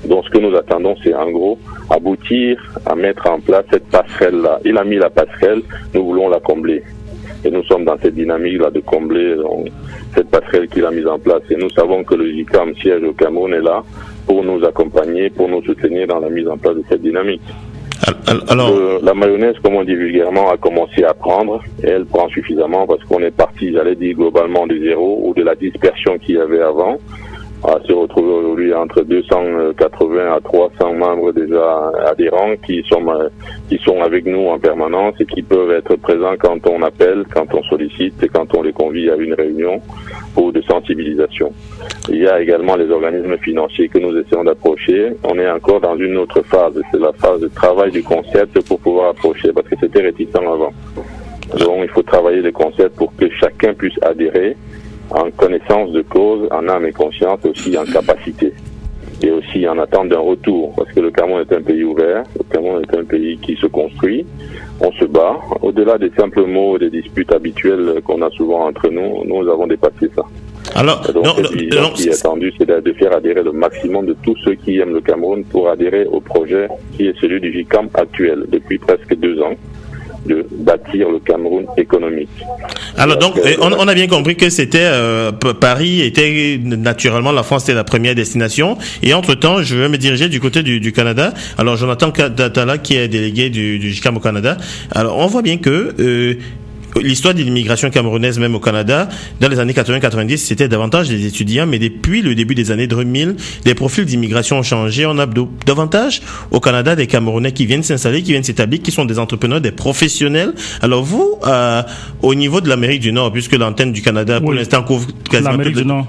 Donc, ce que nous attendons, c'est en gros aboutir à mettre en place cette passerelle-là. Il a mis la passerelle, nous voulons la combler. Et nous sommes dans cette dynamique-là de combler cette passerelle qu'il a mise en place. Et nous savons que le GICAM siège au Cameroun est là pour nous accompagner, pour nous soutenir dans la mise en place de cette dynamique. Alors, la mayonnaise, comme on dit vulgairement, a commencé à prendre, et elle prend suffisamment parce qu'on est parti, j'allais dire, globalement de zéro ou de la dispersion qu'il y avait avant. se retrouver aujourd'hui entre 280 à 300 membres déjà adhérents qui sont avec nous en permanence et qui peuvent être présents quand on appelle, quand on sollicite et quand on les convie à une réunion ou de sensibilisation. Il y a également les organismes financiers que nous essayons d'approcher. On est encore dans une autre phase, c'est la phase de travail du concept pour pouvoir approcher, parce que c'était réticent avant. Donc il faut travailler les concepts pour que chacun puisse adhérer en connaissance de cause, en âme et conscience, aussi en capacité. Et aussi en attente d'un retour, parce que le Cameroun est un pays ouvert, le Cameroun est un pays qui se construit, on se bat. Au-delà des simples mots et des disputes habituelles qu'on a souvent entre nous, nous avons dépassé ça. Alors, ce qui est attendu, c'est de faire adhérer le maximum de tous ceux qui aiment le Cameroun pour adhérer au projet qui est celui du JICAM actuel, depuis presque 2 ans, de bâtir le Cameroun économique. Alors donc, on a bien compris que c'était Paris était naturellement, la France était la première destination. Et entre-temps, je vais me diriger du côté du Canada. Alors, Jonathan Katala, qui est délégué du JICAM au Canada. Alors, on voit bien que l'histoire de l'immigration camerounaise, même au Canada, dans les années 80-90, c'était davantage des étudiants, mais depuis le début des années 2000, les profils d'immigration ont changé. On a davantage au Canada des Camerounais qui viennent s'installer, qui viennent s'établir, qui sont des entrepreneurs, des professionnels. Alors vous, au niveau de l'Amérique du Nord, puisque l'antenne du Canada, pour l'instant, couvre quasiment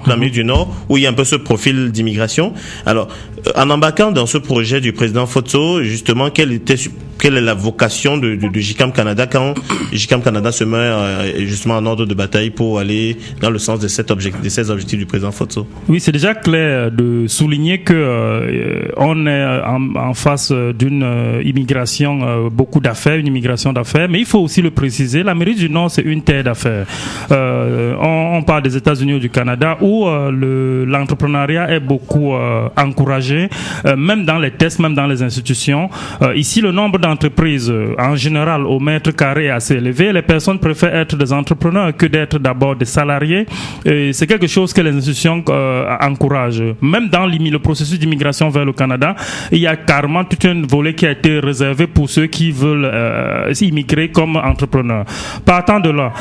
l'Amérique du Nord, où il y a un peu ce profil d'immigration. Alors, en embarquant dans ce projet du président Fotso, justement, quelle est la vocation de JICAM Canada quand JICAM Canada se met justement en ordre de bataille pour aller dans le sens de ces objectifs du président Fotso? Oui, c'est déjà clair de souligner que on est en face d'une immigration, beaucoup d'affaires, une immigration d'affaires, mais il faut aussi le préciser, l'Amérique du Nord, c'est une terre d'affaires. On parle des États-Unis ou du Canada où l'entrepreneuriat est beaucoup encouragé, même dans les tests, même dans les institutions. Ici, le nombre d'entreprises en général au mètre carré est assez élevé. Les personnes préfèrent être des entrepreneurs que d'être d'abord des salariés. Et c'est quelque chose que les institutions encouragent. Même dans le processus d'immigration vers le Canada, il y a carrément tout un volet qui a été réservé pour ceux qui veulent immigrer comme entrepreneurs. Partant de là,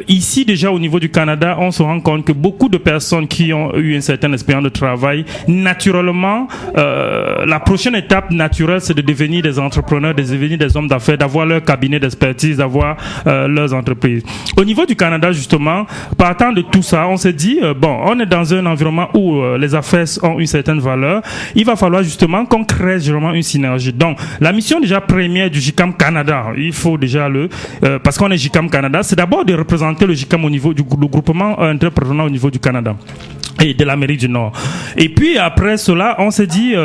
ici déjà au niveau du Canada, on se rend compte que beaucoup de personnes qui ont eu une certaine expérience de travail, naturellement, la prochaine étape naturelle, c'est de devenir des entrepreneurs, de devenir des hommes d'affaires, d'avoir leur cabinet d'expertise, d'avoir leurs entreprises. Au niveau du Canada, justement, partant de tout ça, on s'est dit, on est dans un environnement où les affaires ont une certaine valeur. Il va falloir justement qu'on crée vraiment une synergie. Donc, la mission déjà première du JICAM Canada, il faut déjà parce qu'on est JICAM Canada, c'est d'abord de représenter le JICAM au niveau du groupement interprenant au niveau du Canada et de l'Amérique du Nord. Et puis après cela, on s'est dit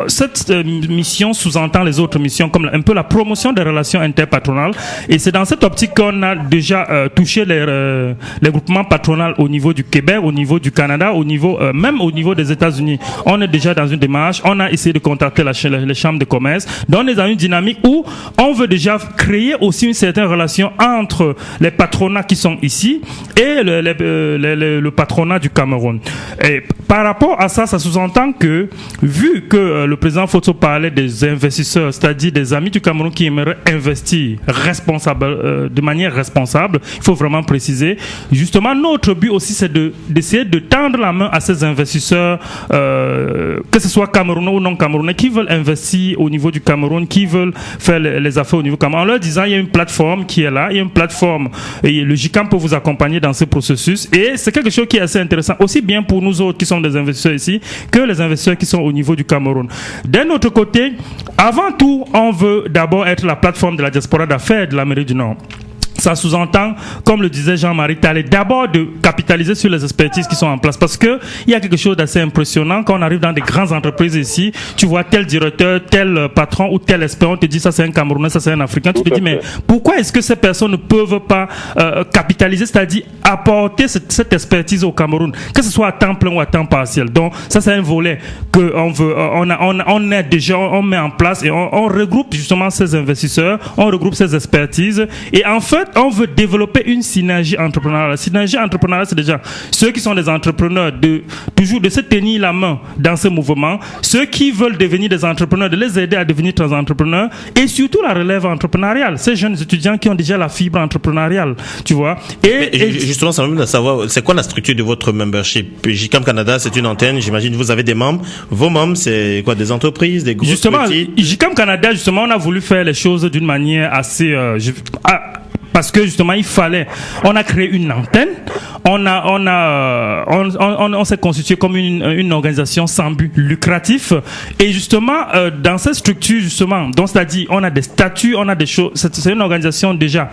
cette mission sous-entend les autres missions comme un peu la promotion des relations interpatronales, et c'est dans cette optique qu'on a déjà touché les groupements patronaux au niveau du Québec, au niveau du Canada, au niveau même au niveau des États-Unis. On est déjà dans une démarche, on a essayé de contacter les chambres de commerce. Donc on est dans une dynamique où on veut déjà créer aussi une certaine relation entre les patronats qui sont ici et le patronat du Cameroun. Et par rapport à ça, ça sous-entend que, vu que le président Fotso parlait des investisseurs, c'est-à-dire des amis du Cameroun qui aimeraient investir de manière responsable, il faut vraiment préciser. Justement, notre but aussi, c'est d'essayer de tendre la main à ces investisseurs, que ce soit camerounais ou non camerounais, qui veulent investir au niveau du Cameroun, qui veulent faire les affaires au niveau du Cameroun, en leur disant il y a une plateforme qui est là, il y a une plateforme, et le JICAM peut vous accompagner dans ce processus. Et c'est quelque chose qui est assez intéressant, aussi bien pour nous autres qui sommes des investisseurs ici, que les investisseurs qui sont au niveau du Cameroun. D'un autre côté, avant tout, on veut d'abord être la plateforme de la diaspora d'affaires de l'Amérique du Nord. Ça sous-entend, comme le disait Jean-Marie Talley, d'abord de capitaliser sur les expertises qui sont en place, parce que il y a quelque chose d'assez impressionnant quand on arrive dans des grandes entreprises ici. Tu vois tel directeur, tel patron ou tel expert, on te dit ça c'est un Camerounais, ça c'est un Africain. Tu te dis mais pourquoi est-ce que ces personnes ne peuvent pas capitaliser, c'est-à-dire apporter cette expertise au Cameroun, que ce soit à temps plein ou à temps partiel. Donc ça c'est un volet que on veut, on est déjà, on met en place et on regroupe justement ces investisseurs, on regroupe ces expertises, et en fait on veut développer une synergie entrepreneuriale. La synergie entrepreneuriale, c'est déjà ceux qui sont des entrepreneurs toujours de se tenir la main dans ce mouvement, ceux qui veulent devenir des entrepreneurs, de les aider à devenir des entrepreneurs, et surtout la relève entrepreneuriale. Ces jeunes étudiants qui ont déjà la fibre entrepreneuriale, tu vois. Et justement, ça me de savoir, c'est quoi la structure de votre membership? JICAM Canada, c'est une antenne, j'imagine, vous avez des membres. Vos membres, c'est quoi, des entreprises, des grosses, justement, petites? JICAM Canada, justement, on a voulu faire les choses d'une manière assez, parce que justement il fallait, on a créé une antenne, on s'est constitué comme une organisation sans but lucratif, et justement dans cette structure justement, donc c'est-à-dire on a des statuts, on a des choses, c'est une organisation déjà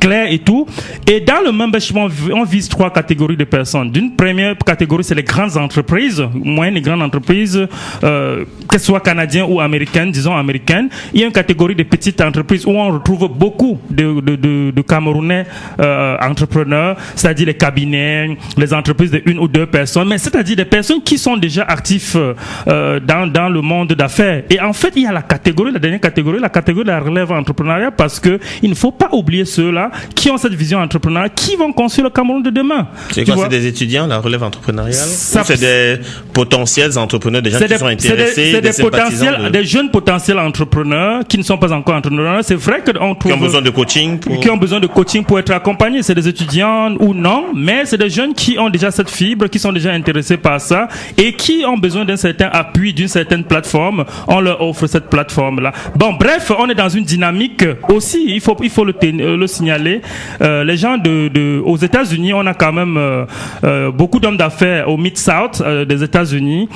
claire et tout, et dans le membership on vise 3 catégories de personnes. D'une première catégorie, c'est les grandes entreprises, moyennes et grandes entreprises, que ce soit canadiennes ou américaines, disons américaines. Il y a une catégorie de petites entreprises où on retrouve beaucoup de Camerounais entrepreneurs, c'est-à-dire les cabinets, les entreprises de 1 ou 2 personnes, mais c'est-à-dire des personnes qui sont déjà actifs dans le monde d'affaires. Et en fait, il y a la dernière catégorie, la catégorie de la relève entrepreneuriale, parce que il ne faut pas oublier ceux-là qui ont cette vision entrepreneuriale, qui vont construire le Cameroun de demain. C'est quoi, c'est des étudiants, la relève entrepreneuriale? Ou c'est des potentiels entrepreneurs, des gens qui sont intéressés, c'est des jeunes potentiels entrepreneurs qui ne sont pas encore entrepreneurs. C'est vrai qu'on trouve... Qui ont besoin de coaching qui ont besoin de coaching pour être accompagnés. C'est des étudiants ou non, mais c'est des jeunes qui ont déjà cette fibre, qui sont déjà intéressés par ça et qui ont besoin d'un certain appui, d'une certaine plateforme. On leur offre cette plateforme-là. Bon, bref, on est dans une dynamique aussi, il faut le signaler. Les gens aux États-Unis, on a quand même beaucoup d'hommes d'affaires au Mid-South des États-Unis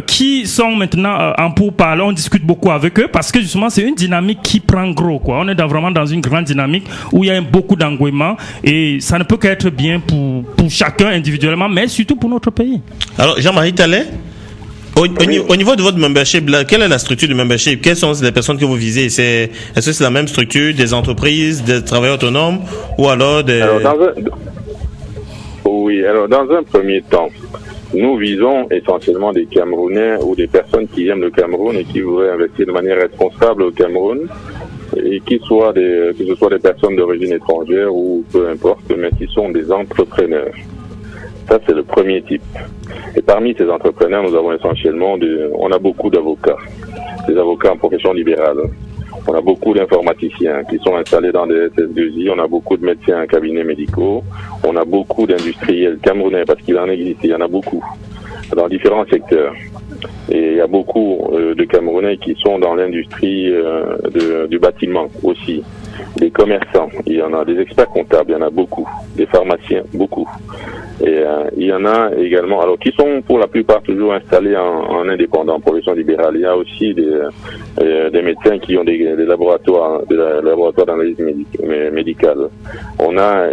qui sont maintenant en pourparlers. On discute beaucoup avec eux parce que justement, c'est une dynamique qui prend gros, quoi. On est vraiment dans une grande dynamique où il y a beaucoup d'engouement et ça ne peut qu'être bien pour chacun individuellement, mais surtout pour notre pays. Alors, Jean-Marie Tallet, au niveau de votre membership, là, quelle est la structure du membership? Quelles sont les personnes que vous visez? Est-ce que c'est la même structure des entreprises, des travailleurs autonomes ou alors des... Alors, dans un premier temps, nous visons essentiellement des Camerounais ou des personnes qui aiment le Cameroun et qui voudraient investir de manière responsable au Cameroun, et que ce soit des personnes d'origine étrangère ou peu importe, mais qui sont des entrepreneurs. Ça, c'est le premier type. Et parmi ces entrepreneurs, nous avons essentiellement on a beaucoup d'avocats, des avocats en profession libérale. On a beaucoup d'informaticiens qui sont installés dans des SS2I. On a beaucoup de médecins en cabinets médicaux. On a beaucoup d'industriels camerounais, parce qu'il en existe, il y en a beaucoup, dans différents secteurs. Et il y a beaucoup de Camerounais qui sont dans l'industrie du bâtiment aussi. Des commerçants, il y en a, des experts comptables, il y en a beaucoup. Des pharmaciens, beaucoup. Et il y en a également, alors qui sont pour la plupart toujours installés en indépendant, profession libérale. Il y a aussi des médecins qui ont des laboratoires d'analyse médicale. On a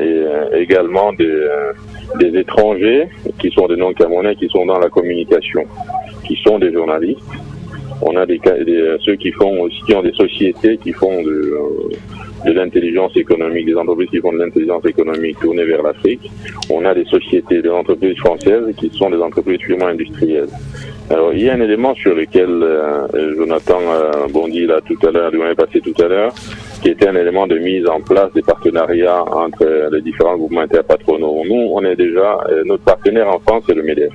également des étrangers qui sont des non-camerounais, qui sont dans la communication, qui sont des journalistes. On a ceux qui ont des sociétés qui font de l'intelligence économique, des entreprises qui font de l'intelligence économique tournée vers l'Afrique. On a des sociétés, des entreprises françaises qui sont des entreprises purement industrielles. Alors, il y a un élément sur lequel Jonathan Bondy là tout à l'heure, lui est passé tout à l'heure, qui était un élément de mise en place des partenariats entre les différents groupements interpatronaux. Nous, on est déjà, notre partenaire en France, c'est le MEDEF.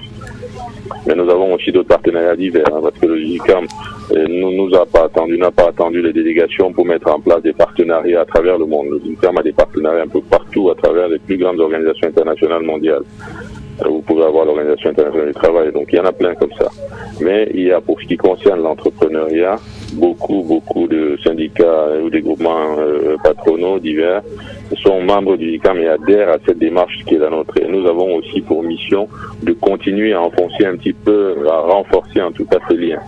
Mais nous avons aussi d'autres partenariats divers, parce que le JICAM n'a pas attendu les délégations pour mettre en place des partenariats à travers le monde. Le JICAM a des partenariats un peu partout à travers les plus grandes organisations internationales mondiales. Vous pouvez avoir l'Organisation internationale du travail, donc il y en a plein comme ça. Mais il y a, pour ce qui concerne l'entrepreneuriat, beaucoup de syndicats ou des groupements patronaux divers sont membres du JICAM et adhèrent à cette démarche qui est la nôtre. Et nous avons aussi pour mission de continuer à enfoncer un petit peu, à renforcer en tout cas ces liens,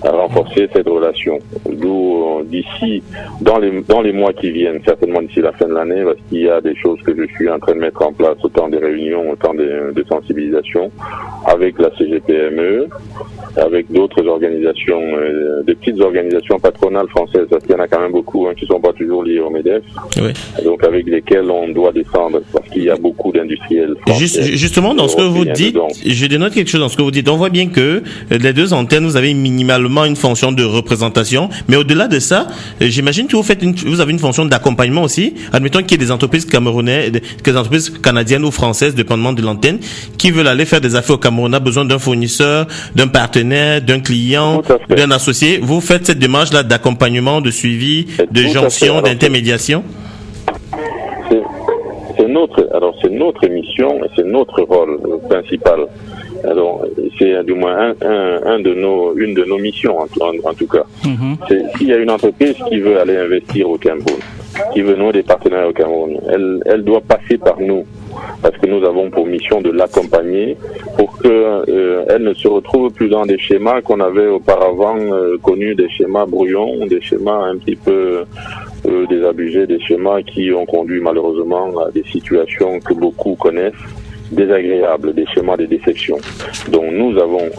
à renforcer cette relation. D'où d'ici, dans les mois qui viennent, certainement d'ici la fin de l'année, parce qu'il y a des choses que je suis en train de mettre en place, autant des réunions, autant de sensibilisation avec la CGPME, avec d'autres organisations, des petites organisations patronales françaises, parce qu'il y en a quand même beaucoup qui sont pas toujours liées au MEDEF, oui. Donc avec lesquels on doit défendre, parce qu'il y a beaucoup d'industriels français. Justement, dans ce que vous dites, je dénote quelque chose dans ce que vous dites. On voit bien que les deux antennes, vous avez minimalement une fonction de représentation, mais au-delà de ça, j'imagine que vous avez une fonction d'accompagnement aussi. Admettons qu'il y ait des entreprises camerounaises, des entreprises canadiennes ou françaises, dépendamment de l'antenne, qui veulent aller faire des affaires au Cameroun, a besoin d'un fournisseur, d'un partenaire, d'un client, d'un associé. Vous faites cette démarche-là d'accompagnement, de suivi, de jonction, d'intermédiation? C'est notre mission et c'est notre rôle principal. Alors, c'est du moins une de nos missions en tout cas. C'est s'il y a une entreprise qui veut aller investir au Cameroun, qui veut nouer des partenaires au Cameroun, elle doit passer par nous, parce que nous avons pour mission de l'accompagner pour que elle ne se retrouve plus dans des schémas qu'on avait auparavant connus, des schémas brouillons, des schémas un petit peu désabusés, des schémas qui ont conduit malheureusement à des situations que beaucoup connaissent, désagréables, des schémas de déception. Donc nous avons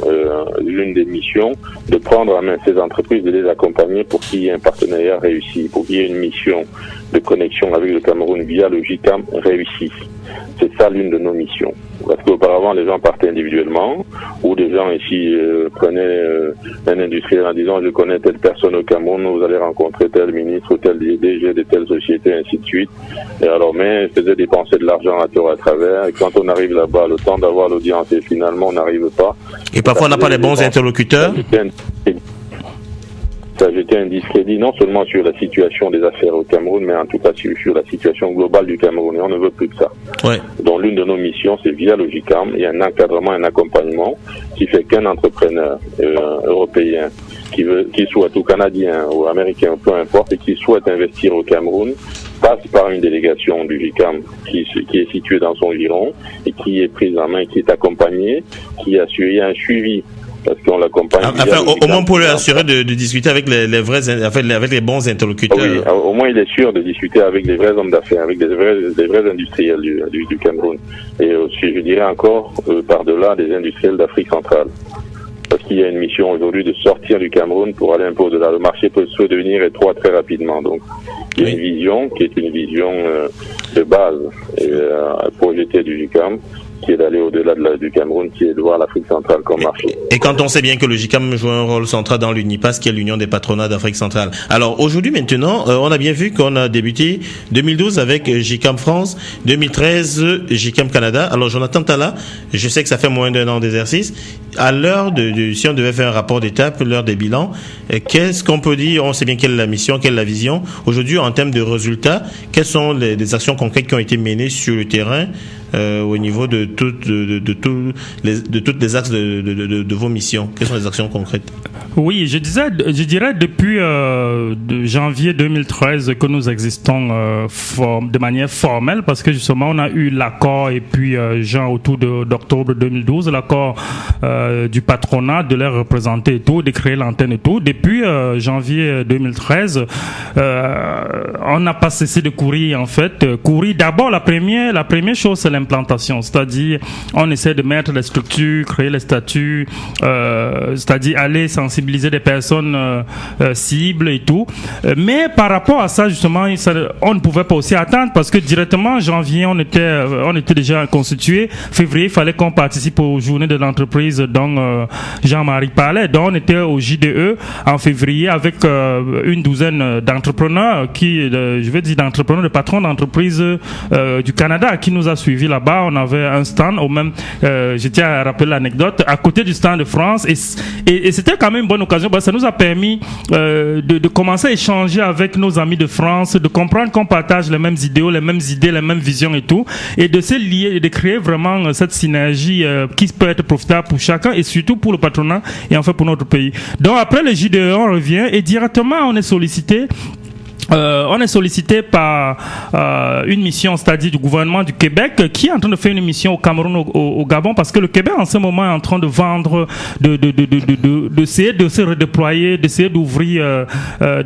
l'une des missions de prendre en main ces entreprises, de les accompagner pour qu'il y ait un partenariat réussi, pour qu'il y ait une mission de connexion avec le Cameroun via le JICAM réussi. C'est ça l'une de nos missions. Parce qu'auparavant, les gens partaient individuellement, ou des gens ici prenaient un industriel en disant « je connais telle personne au Cameroun, vous allez rencontrer tel ministre ou tel DG de telle société, ainsi de suite ». Et alors, mais faisait dépenser de l'argent à tort à travers, et quand on arrive là-bas, le temps d'avoir l'audience, et finalement, on n'arrive pas. Et parfois, on n'a pas les bons interlocuteurs. Ça a jeté un discrédit non seulement sur la situation des affaires au Cameroun, mais en tout cas sur la situation globale du Cameroun. Et on ne veut plus que ça. Ouais. Donc l'une de nos missions, c'est via le JICAM, il y a un encadrement, un accompagnement qui fait qu'un entrepreneur européen qui soit ou canadien ou américain, peu importe, et qui souhaite investir au Cameroun, passe par une délégation du JICAM qui est située dans son giron et qui est prise en main, qui est accompagnée, qui assure un suivi. Parce qu'on l'accompagne. Enfin, au moins pour lui assurer de discuter avec avec les bons interlocuteurs. Oui, au moins il est sûr de discuter avec les vrais hommes d'affaires, avec des vrais industriels du Cameroun. Et aussi, je dirais encore, par-delà des industriels d'Afrique centrale. Parce qu'il y a une mission aujourd'hui de sortir du Cameroun pour aller un peu au-delà. Le marché peut se devenir étroit très rapidement. Donc, il y a une vision qui est une vision de base projetée du JICAM, qui est d'aller au-delà du Cameroun, qui est de voir l'Afrique centrale comme marché. Et quand on sait bien que le JICAM joue un rôle central dans l'UNIPAS, qui est l'Union des patronats d'Afrique centrale. Alors aujourd'hui maintenant, on a bien vu qu'on a débuté 2012 avec JICAM France, 2013 JICAM Canada. Alors Jonathan Talla, je sais que ça fait moins d'1 an d'exercice. À l'heure si on devait faire un rapport d'étape, l'heure des bilans, qu'est-ce qu'on peut dire? On sait bien quelle est la mission, quelle est la vision. Aujourd'hui, en termes de résultats, quelles sont les actions concrètes qui ont été menées sur le terrain au niveau de toutes les axes de vos missions? Quelles sont les actions concrètes? Oui, je dirais depuis janvier 2013 que nous existons de manière formelle, parce que justement on a eu l'accord, et puis autour d'octobre 2012, l'accord du patronat de les représenter et tout, de créer l'antenne et tout. Depuis janvier 2013, on n'a pas cessé de courir en fait. Courir d'abord, la première chose c'est l'implantation, c'est-à-dire on essaie de mettre les structures, créer les statuts, c'est-à-dire aller sensibiliser des personnes cibles et tout. Mais par rapport à ça justement, on ne pouvait pas aussi attendre, parce que directement janvier on était déjà constitué. Février il fallait qu'on participe aux journées de l'entreprise dont Jean-Marie parlait. Donc on était au JDE en février avec une douzaine d'entrepreneurs de patrons d'entreprises du Canada qui nous a suivis là-bas. On avait un stand je tiens à rappeler l'anecdote, à côté du stand de France, et c'était quand même une bonne occasion, parce que ça nous a permis de commencer à échanger avec nos amis de France, de comprendre qu'on partage les mêmes idéaux, les mêmes idées, les mêmes visions et tout, et de se lier et de créer vraiment cette synergie qui peut être profitable pour chacun, et surtout pour le patronat et enfin pour notre pays. Donc après le JDE, on revient et directement on est sollicité on est sollicité par une mission, c'est-à-dire du gouvernement du Québec, qui est en train de faire une mission au Cameroun, au Gabon, parce que le Québec en ce moment est en train de vendre, d'essayer de se redéployer, d'essayer d'ouvrir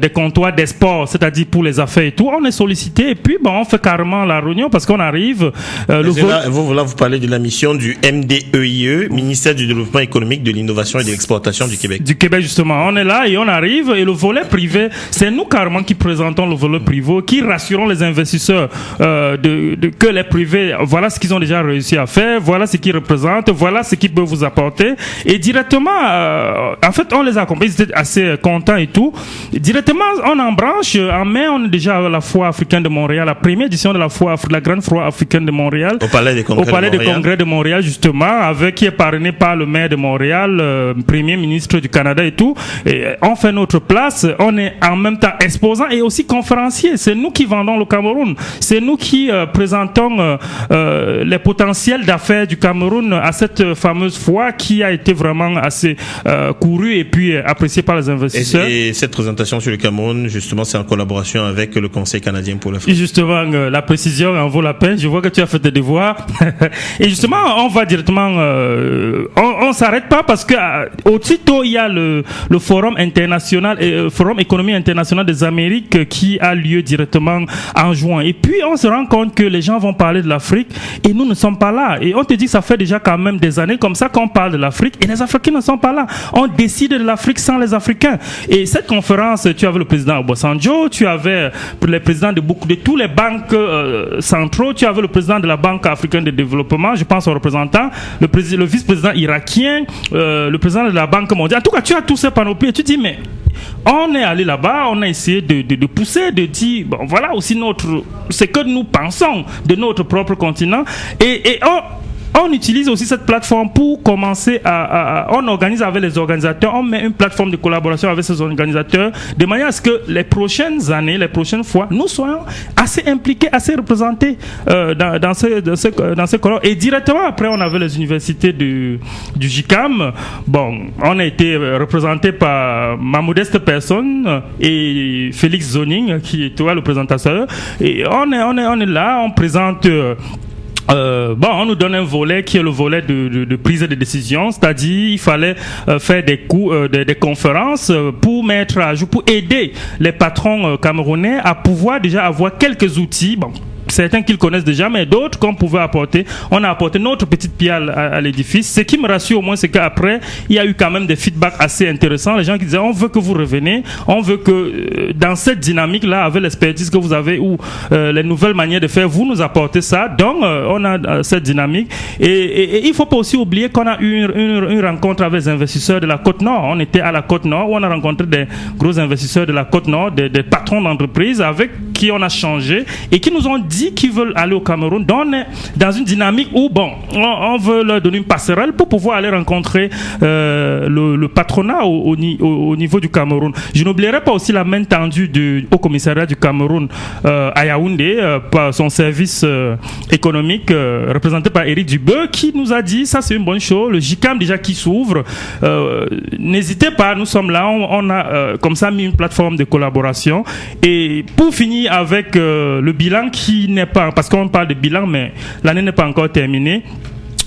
des comptoirs d'export, c'est-à-dire pour les affaires et tout. On est sollicité et puis on fait carrément la réunion parce qu'on arrive. Vous parlez de la mission du MDEIE, Ministère du Développement économique, de l'innovation et de l'exportation du Québec. Du Québec justement. On est là et on arrive et le volet privé, c'est nous carrément qui présentons le volet privé, qui rassurons les investisseurs que les privés, voilà ce qu'ils ont déjà réussi à faire, voilà ce qu'ils représentent, voilà ce qu'ils peuvent vous apporter. Et directement, en fait, on les accompagne, ils étaient assez contents et tout. Directement, on embranche. En mai, on est déjà à la Foire africaine de Montréal, la première édition de la grande Foire africaine de Montréal. Au Palais des Congrès de Montréal, justement, qui est parrainé par le maire de Montréal, premier ministre du Canada et tout. Et on fait notre place, on est en même temps exposant et aussi conférencier. C'est nous qui vendons le Cameroun. C'est nous qui présentons les potentiels d'affaires du Cameroun à cette fameuse foire qui a été vraiment assez courue et puis appréciée par les investisseurs. Et cette présentation sur le Cameroun, justement, c'est en collaboration avec le Conseil canadien pour l'Afrique. Et justement, la précision en vaut la peine. Je vois que tu as fait tes devoirs. Et justement, on va directement... on s'arrête pas parce que aussitôt, il y a le Forum international, Forum économie international des Amériques qui a lieu directement en juin. Et puis, on se rend compte que les gens vont parler de l'Afrique et nous ne sommes pas là. Et on te dit que ça fait déjà quand même des années comme ça qu'on parle de l'Afrique et les Africains ne sont pas là. On décide de l'Afrique sans les Africains. Et cette conférence, tu avais le président Obasanjo, tu avais les présidents de tous les banques centraux, tu avais le président de la Banque africaine de développement, je pense au représentant, le vice-président irakien, le président de la Banque mondiale. En tout cas, tu as tous ces panoplies et tu dis, mais on est allé là-bas, on a essayé de pousser, de dire, bon, voilà aussi ce que nous pensons de notre propre continent. Et on utilise aussi cette plateforme pour commencer on organise avec les organisateurs, on met une plateforme de collaboration avec ces organisateurs, de manière à ce que les prochaines années, les prochaines fois, nous soyons assez impliqués, assez représentés dans ce colloque. Et directement après, on avait les universités du JICAM. Bon, on a été représenté par ma modeste personne et Félix Zoning, qui est toi le présentateur. Et on est là, on présente... on nous donne un volet qui est le volet de prise de décision, c'est-à-dire il fallait faire des conférences pour mettre à jour, pour aider les patrons camerounais à pouvoir déjà avoir quelques outils. Bon, certains qu'ils connaissent déjà, mais d'autres qu'on pouvait apporter. On a apporté notre petite pierre à l'édifice. Ce qui me rassure au moins, c'est qu'après, il y a eu quand même des feedbacks assez intéressants. Les gens qui disaient, on veut que vous reveniez, on veut que dans cette dynamique-là, avec l'expertise que vous avez ou les nouvelles manières de faire, vous nous apportez ça. Donc, on a cette dynamique. Et il faut pas aussi oublier qu'on a eu une rencontre avec les investisseurs de la Côte-Nord. On était à la Côte-Nord où on a rencontré des gros investisseurs de la Côte-Nord, des patrons d'entreprises avec qui on a changé et qui nous ont dit qu'ils veulent aller au Cameroun. Donc on est dans une dynamique où on veut leur donner une passerelle pour pouvoir aller rencontrer le patronat au niveau du Cameroun. Je n'oublierai pas aussi la main tendue au commissariat du Cameroun à Yaoundé par son service économique représenté par Éric Dubeux qui nous a dit ça c'est une bonne chose, le JICAM déjà qui s'ouvre, n'hésitez pas, nous sommes là, on a comme ça mis une plateforme de collaboration. Et pour finir avec le bilan qui n'est pas, parce qu'on parle de bilan mais l'année n'est pas encore terminée.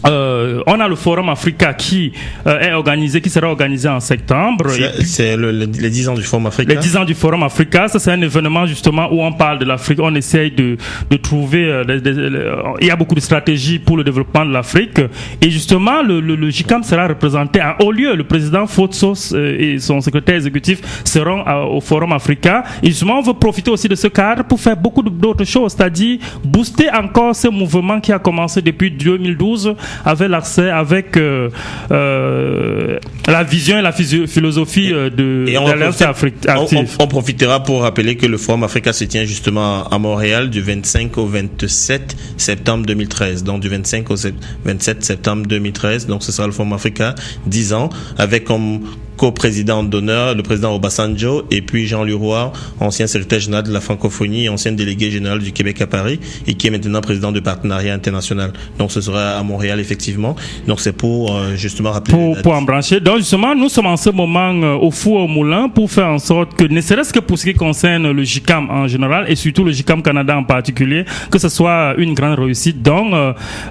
On a le Forum Africa qui sera organisé en septembre. C'est les 10 ans du Forum Africa. Les 10 ans du Forum Africa, ça c'est un événement justement où on parle de l'Afrique. On essaye de trouver, il y a beaucoup de stratégies pour le développement de l'Afrique. Et justement, le JICAM sera représenté en haut lieu. Le président Fotsos et son secrétaire exécutif seront au Forum Africa. Et justement, on veut profiter aussi de ce cadre pour faire beaucoup d'autres choses, c'est-à-dire booster encore ce mouvement qui a commencé depuis 2012 avec l'accès, avec la vision et la philosophie de l'Alliance active. On profitera pour rappeler que le Forum Africa se tient justement à Montréal du 25 au 27 septembre 2013. Donc du 25 au 27 septembre 2013. Donc ce sera le Forum Africa 10 ans avec comme co-président d'honneur, le président Obasanjo, et puis Jean Leroy, ancien secrétaire général de la francophonie et ancien délégué général du Québec à Paris, et qui est maintenant président du partenariat international. Donc ce sera à Montréal, effectivement. Donc c'est pour justement rappeler... Pour en brancher. Donc justement, nous sommes en ce moment au four au moulin pour faire en sorte que, ne serait-ce que pour ce qui concerne le JICAM en général, et surtout le JICAM Canada en particulier, que ce soit une grande réussite. Donc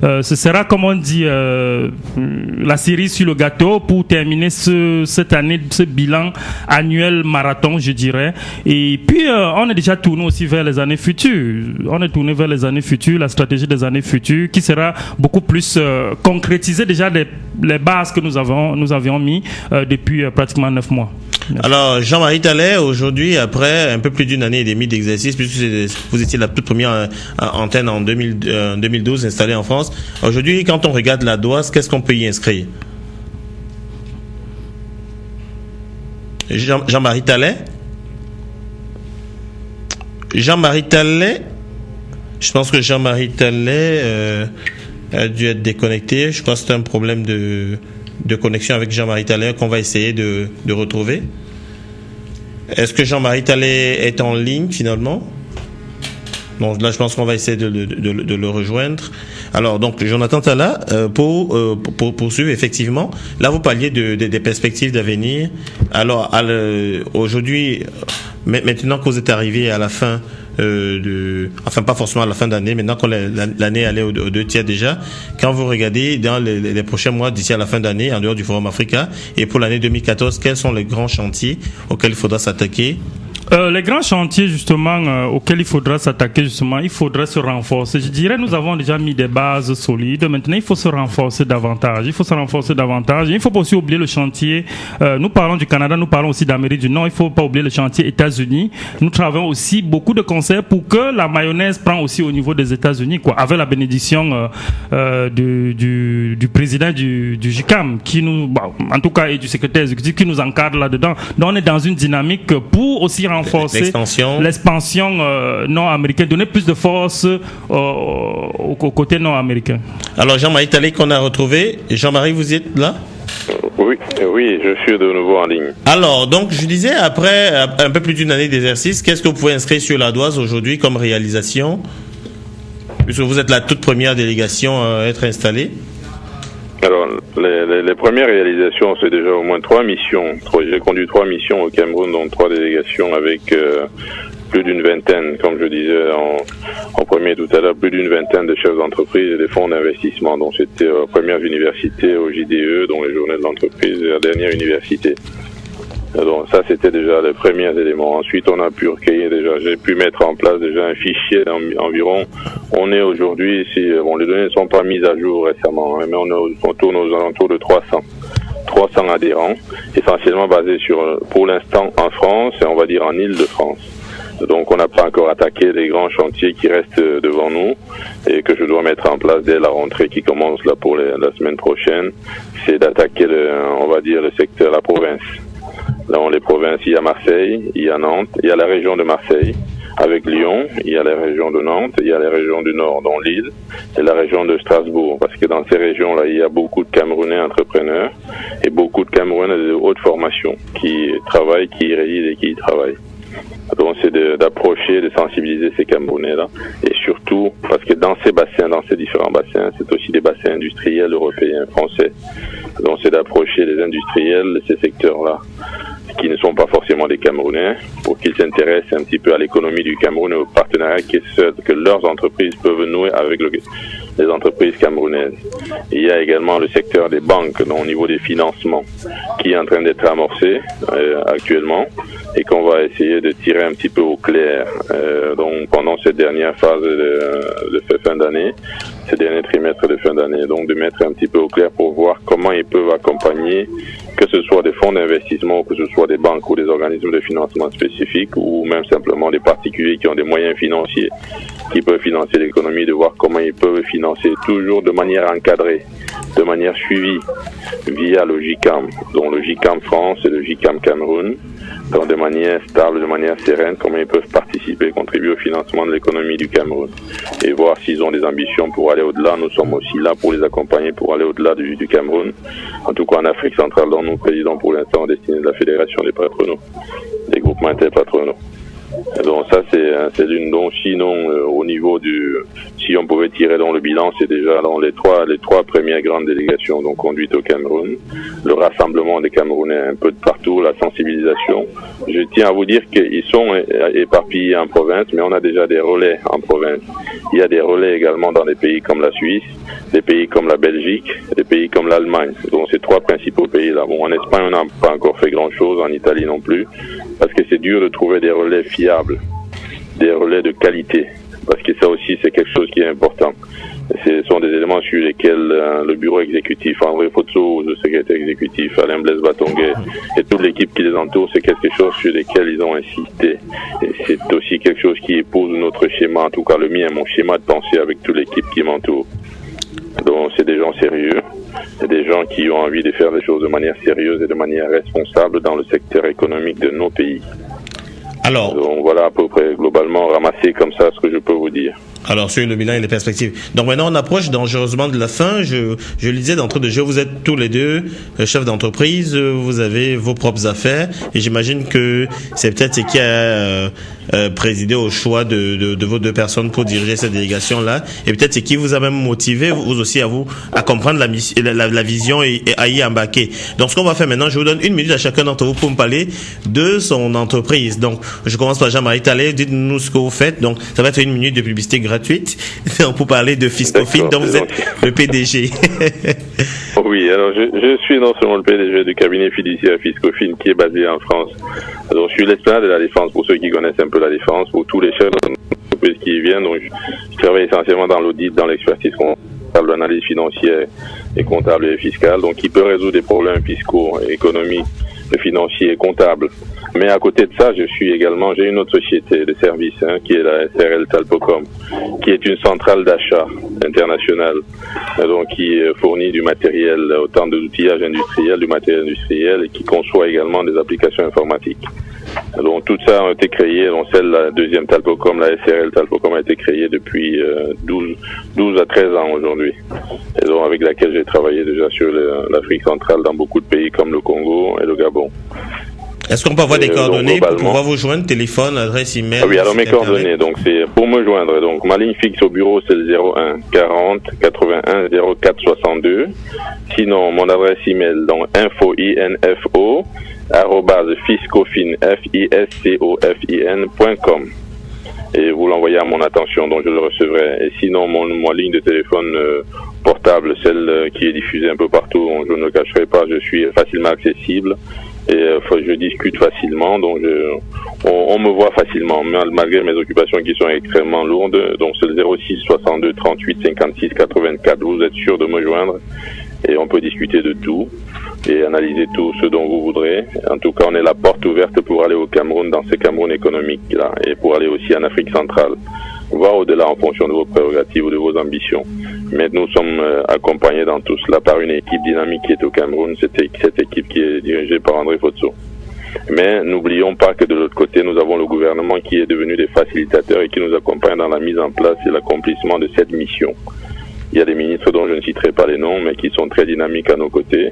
ce sera, comme on dit, la cerise sur le gâteau pour terminer cette année, ce bilan annuel marathon, je dirais. Et puis on est déjà tourné aussi vers les années futures. On est tourné vers les années futures, la stratégie des années futures, qui sera beaucoup plus concrétisée déjà les bases que nous avions mis depuis pratiquement 9 mois. Merci. Alors, Jean-Marie Talley, aujourd'hui, après un peu plus d'une année et demie d'exercice, puisque vous étiez la toute première antenne en 2012 installée en France, aujourd'hui, quand on regarde la DOAS, qu'est-ce qu'on peut y inscrire? Jean-Marie Talley? Jean-Marie Talley? Je pense que Jean-Marie Talley a dû être déconnecté. Je crois que c'est un problème de connexion avec Jean-Marie Talley qu'on va essayer de retrouver. Est-ce que Jean-Marie Talley est en ligne finalement? Bon, là, je pense qu'on va essayer de le rejoindre. Alors, donc, Jonathan Talla, pour poursuivre, effectivement, là, vous parliez des perspectives d'avenir. Alors, aujourd'hui, maintenant que vous êtes arrivé à la fin enfin pas forcément à la fin d'année, maintenant quand l'année allait aux 2 tiers déjà, quand vous regardez dans les prochains mois d'ici à la fin d'année, en dehors du Forum Africa, et pour l'année 2014, quels sont les grands chantiers auxquels il faudra s'attaquer? Les grands chantiers justement auxquels il faudra s'attaquer, justement, il faudra se renforcer. Je dirais, nous avons déjà mis des bases solides. Maintenant, il faut se renforcer davantage. Il faut ne faut pas aussi oublier le chantier. Nous parlons du Canada, nous parlons aussi d'Amérique du Nord. Il ne faut pas oublier le chantier États-Unis. Nous travaillons aussi beaucoup de concerts pour que la mayonnaise prenne aussi au niveau des États-Unis, quoi, avec la bénédiction du président du JICAM, qui nous, en tout cas, et du secrétaire exécutif qui nous encadre là-dedans. Donc, on est dans une dynamique pour aussi renforcer l'expansion nord-américaine, donner plus de force au côté nord-américain. Alors Jean-Marie Talley qu'on a retrouvé. Jean-Marie, vous êtes là? Oui, je suis de nouveau en ligne. Alors, donc je disais, après un peu plus d'une année d'exercice, qu'est-ce que vous pouvez inscrire sur la DOAS aujourd'hui comme réalisation, puisque vous êtes la toute première délégation à être installée? Alors, les premières réalisations, c'est déjà au moins 3 missions. J'ai conduit 3 missions au Cameroun, donc 3 délégations avec plus d'une vingtaine, comme je disais en premier tout à l'heure, plus d'une vingtaine de chefs d'entreprise et des fonds d'investissement. Donc c'était premières universités au JDE, dont les journées de l'entreprise, et la dernière université. Donc ça, c'était déjà les premiers éléments. Ensuite, on a pu recueillir j'ai pu mettre en place déjà un fichier d'environ, on est aujourd'hui, les données ne sont pas mises à jour récemment, mais on tourne aux alentours de 300 adhérents, essentiellement basés pour l'instant en France et on va dire en Île-de-France. Donc on n'a pas encore attaqué les grands chantiers qui restent devant nous et que je dois mettre en place dès la rentrée qui commence là pour la semaine prochaine. C'est d'attaquer on va dire le secteur, la province. Dans les provinces, il y a Marseille, il y a Nantes, il y a la région de Marseille avec Lyon, il y a la région de Nantes, il y a la région du Nord, dont Lille, et la région de Strasbourg. Parce que dans ces régions-là, il y a beaucoup de Camerounais entrepreneurs et beaucoup de Camerounais de haute formation qui travaillent, qui résident et qui y travaillent. Donc c'est d'approcher, de sensibiliser ces Camerounais-là. Et surtout, parce que dans ces différents bassins, c'est aussi des bassins industriels européens, français. Donc c'est d'approcher les industriels de ces secteurs-là, qui ne sont pas forcément des Camerounais, pour qu'ils s'intéressent un petit peu à l'économie du Cameroun et au partenariat que leurs entreprises peuvent nouer avec les entreprises camerounaises. Il y a également le secteur des banques, donc au niveau des financements, qui est en train d'être amorcé actuellement et qu'on va essayer de tirer un petit peu au clair donc pendant cette dernière phase de fin d'année, ces derniers trimestres de fin d'année, donc de mettre un petit peu au clair pour voir comment ils peuvent accompagner, que ce soit des fonds d'investissement, que ce soit des banques ou des organismes de financement spécifiques ou même simplement des particuliers qui ont des moyens financiers qui peuvent financer l'économie, de voir comment ils peuvent financer toujours de manière encadrée, de manière suivie via le JICAM, dont le JICAM France et le JICAM Cameroun, de manière stable, de manière sereine, comment ils peuvent participer, contribuer au financement de l'économie du Cameroun et voir s'ils ont des ambitions pour aller au-delà. Nous sommes aussi là pour les accompagner pour aller au-delà du Cameroun, en tout cas en Afrique centrale, dont nous présidons pour l'instant en destinée de la Fédération des patronaux, des groupements interpatronaux. Et donc ça c'est une donc sinon au niveau si on pouvait tirer dans le bilan, c'est déjà dans les trois premières grandes délégations donc conduites au Cameroun, le rassemblement des Camerounais un peu de partout, la sensibilisation. Je tiens à vous dire qu'ils sont éparpillés en province, mais on a déjà des relais en province. Il y a des relais également dans des pays comme la Suisse, des pays comme la Belgique, des pays comme l'Allemagne. Donc ces trois principaux pays là. Bon, en Espagne on n'a pas encore fait grand chose, en Italie non plus, parce que c'est dur de trouver des relais fiables, des relais de qualité, parce que ça aussi c'est quelque chose qui est important. Ce sont des éléments sur lesquels le bureau exécutif, André Fotso, le secrétaire exécutif, Alain Blaise Batonguet et toute l'équipe qui les entoure, c'est quelque chose sur lesquels ils ont insisté. Et c'est aussi quelque chose qui épouse notre schéma, en tout cas le mien, mon schéma de pensée avec toute l'équipe qui m'entoure. Donc c'est des gens sérieux, c'est des gens qui ont envie de faire des choses de manière sérieuse et de manière responsable dans le secteur économique de nos pays. Alors, donc voilà à peu près globalement ramassé comme ça ce que je peux vous dire. Alors, sur le bilan et les perspectives. Donc maintenant, on approche dangereusement de la fin. Je le disais d'entrée de jeu, vous êtes tous les deux chefs d'entreprise, vous avez vos propres affaires, et j'imagine que c'est peut-être ce qui a présidé au choix de vos deux personnes pour diriger cette délégation-là, et peut-être ce qui vous a même motivé, vous aussi, à comprendre la vision et à y embarquer. Donc, ce qu'on va faire maintenant, je vous donne 1 minute à chacun d'entre vous pour me parler de son entreprise. Donc, je commence par Jean-Marie Talley, dites-nous ce que vous faites. Donc, ça va être 1 minute de publicité gratuite pour parler de Fiscofin, dont vous êtes le PDG. Oui, alors je suis non seulement le PDG du cabinet fiduciaire Fiscofin qui est basé en France. Alors je suis l'esplanade de la Défense pour ceux qui connaissent un peu la Défense, pour tous les chefs d'entreprise qui y viennent. Donc je travaille essentiellement dans l'audit, dans l'expertise comptable, l'analyse financière et comptable et fiscale, donc qui peut résoudre des problèmes fiscaux, économiques, financiers et comptables. Mais à côté de ça, j'ai une autre société de services qui est la SRL Talpocom, qui est une centrale d'achat internationale, donc qui fournit du matériel, autant d'outillage industriel, du matériel industriel, et qui conçoit également des applications informatiques. Donc tout ça a été créé, donc la deuxième Talpocom, la SRL Talpocom a été créée depuis 12 à 13 ans aujourd'hui, et donc avec laquelle j'ai travaillé déjà sur l'Afrique centrale dans beaucoup de pays comme le Congo et le Gabon. Est-ce qu'on peut avoir des coordonnées pour pouvoir vous joindre, téléphone, adresse email? Oui, alors mes coordonnées, donc c'est pour me joindre. Donc ma ligne fixe au bureau c'est le 01 40 81 04 62. Sinon mon adresse email donc info@fiscofin fiscofin.com et vous l'envoyez à mon attention, donc je le recevrai. Et sinon mon ligne de téléphone portable, celle qui est diffusée un peu partout, je ne le cacherai pas, je suis facilement accessible. Et je discute facilement, donc on me voit facilement, malgré mes occupations qui sont extrêmement lourdes. Donc c'est le 06 62 38 56 84. Vous êtes sûr de me joindre et on peut discuter de tout et analyser tout ce dont vous voudrez. En tout cas, on est la porte ouverte pour aller au Cameroun, dans ce Cameroun économique là, et pour aller aussi en Afrique centrale, voire au-delà en fonction de vos prérogatives ou de vos ambitions. Mais nous sommes accompagnés dans tout cela par une équipe dynamique qui est au Cameroun, cette équipe qui est dirigée par André Fotso. Mais n'oublions pas que de l'autre côté, nous avons le gouvernement qui est devenu des facilitateurs et qui nous accompagne dans la mise en place et l'accomplissement de cette mission. Il y a des ministres dont je ne citerai pas les noms, mais qui sont très dynamiques à nos côtés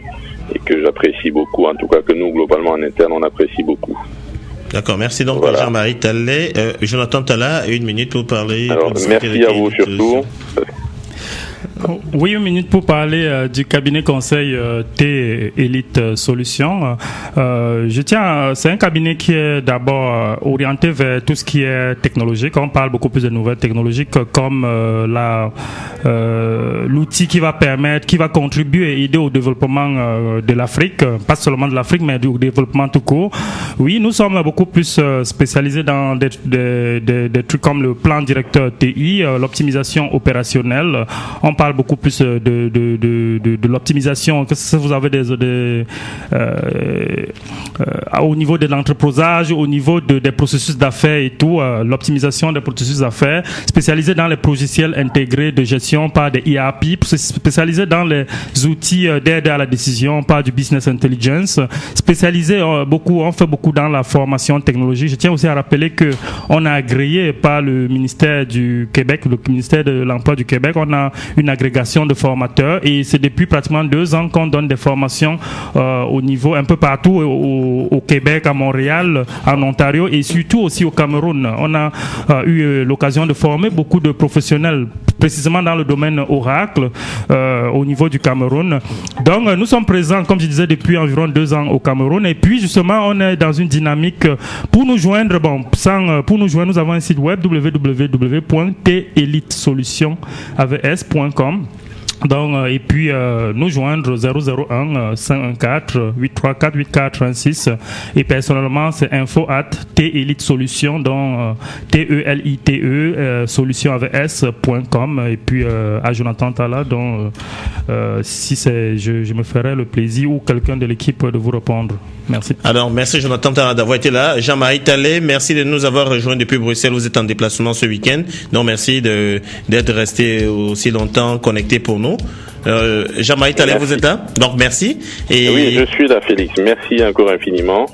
et que j'apprécie beaucoup, en tout cas que nous, globalement en interne, on apprécie beaucoup. D'accord, merci donc à Jean-Marie Talley. Jonathan Talla, 1 minute pour parler. Alors, merci à vous surtout. Oui, 1 minute pour parler du cabinet conseil T Elite Solutions. C'est un cabinet qui est d'abord orienté vers tout ce qui est technologique. On parle beaucoup plus de nouvelles technologiques comme l'outil qui va contribuer et aider au développement de l'Afrique, pas seulement de l'Afrique, mais du développement tout court. Oui, nous sommes beaucoup plus spécialisés dans des trucs comme le plan directeur TI, l'optimisation opérationnelle. On parle beaucoup plus de l'optimisation. Que si vous avez au niveau de l'entreposage, au niveau des processus d'affaires et tout, l'optimisation des processus d'affaires, spécialisé dans les logiciels intégrés de gestion par des ERP, spécialisé dans les outils d'aide à la décision par du business intelligence, spécialisé on fait beaucoup dans la formation technologique. Je tiens aussi à rappeler que on a agréé par le ministère du Québec, le ministère de l'Emploi du Québec, on a une agrégation de formateurs et c'est depuis pratiquement 2 ans qu'on donne des formations au niveau un peu partout au Québec, à Montréal, en Ontario et surtout aussi au Cameroun. On a eu l'occasion de former beaucoup de professionnels précisément dans le domaine Oracle au niveau du Cameroun. Donc nous sommes présents, comme je disais, depuis environ 2 ans au Cameroun et puis justement on est dans une dynamique pour nous joindre. Pour nous joindre, nous avons un site web www.telitesolutions.com. Donc, et puis nous joindre 001 514 834 8436 et personnellement c'est info@telitesolutions donc TELITE solution avec s.com et puis à Jonathan Tala donc si c'est je me ferai le plaisir ou quelqu'un de l'équipe de vous répondre. Merci. Alors merci Jonathan Tala d'avoir été là. Jean-Marie Tallet, merci de nous avoir rejoints depuis Bruxelles. Vous êtes en déplacement ce week-end, donc merci d'être resté aussi longtemps connecté pour nous. Jean-Marie Tallet, vous êtes là, donc merci. Et oui, je suis là, Félix. Merci encore infiniment.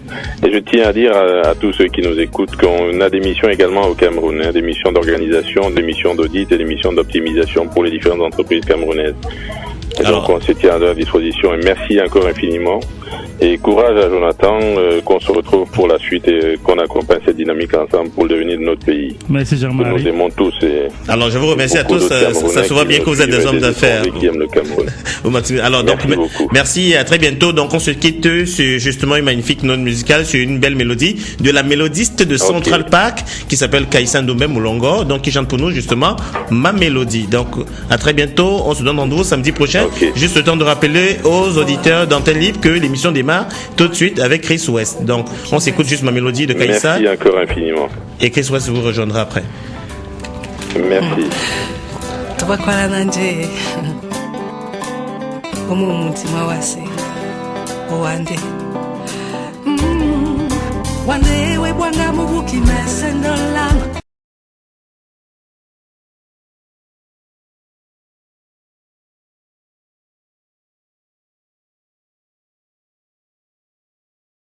Et je tiens à dire à tous ceux qui nous écoutent qu'on a des missions également au Cameroun, des missions d'organisation, des missions d'audit et des missions d'optimisation pour les différentes entreprises camerounaises. Et donc on se tient à leur disposition et merci encore infiniment. Et courage à Jonathan, qu'on se retrouve pour la suite et qu'on accompagne cette dynamique ensemble pour le devenir de notre pays. Merci Jean-Marie. Nous aimons tous. Alors je vous remercie à tous. Ça se voit bien que vous êtes des hommes d'affaires. Qui aiment le Cameroun. Alors donc merci et à très bientôt. Donc on se quitte sur justement une magnifique note musicale, sur une belle mélodie de la mélodiste de Central Park qui s'appelle Kaïssa Ndombe Moulongo, donc qui chante pour nous justement Ma Mélodie. Donc à très bientôt. On se donne rendez-vous samedi prochain. Juste le temps de rappeler aux auditeurs d'Antenne Libre que l'émission démarre tout de suite avec Chris West. Donc on s'écoute juste Ma Mélodie de Kaïssa. Merci encore infiniment. Et Chris West vous rejoindra après. Merci. Tubakwala nanje umutima wase owande wande we bwanga mubuki mesendolam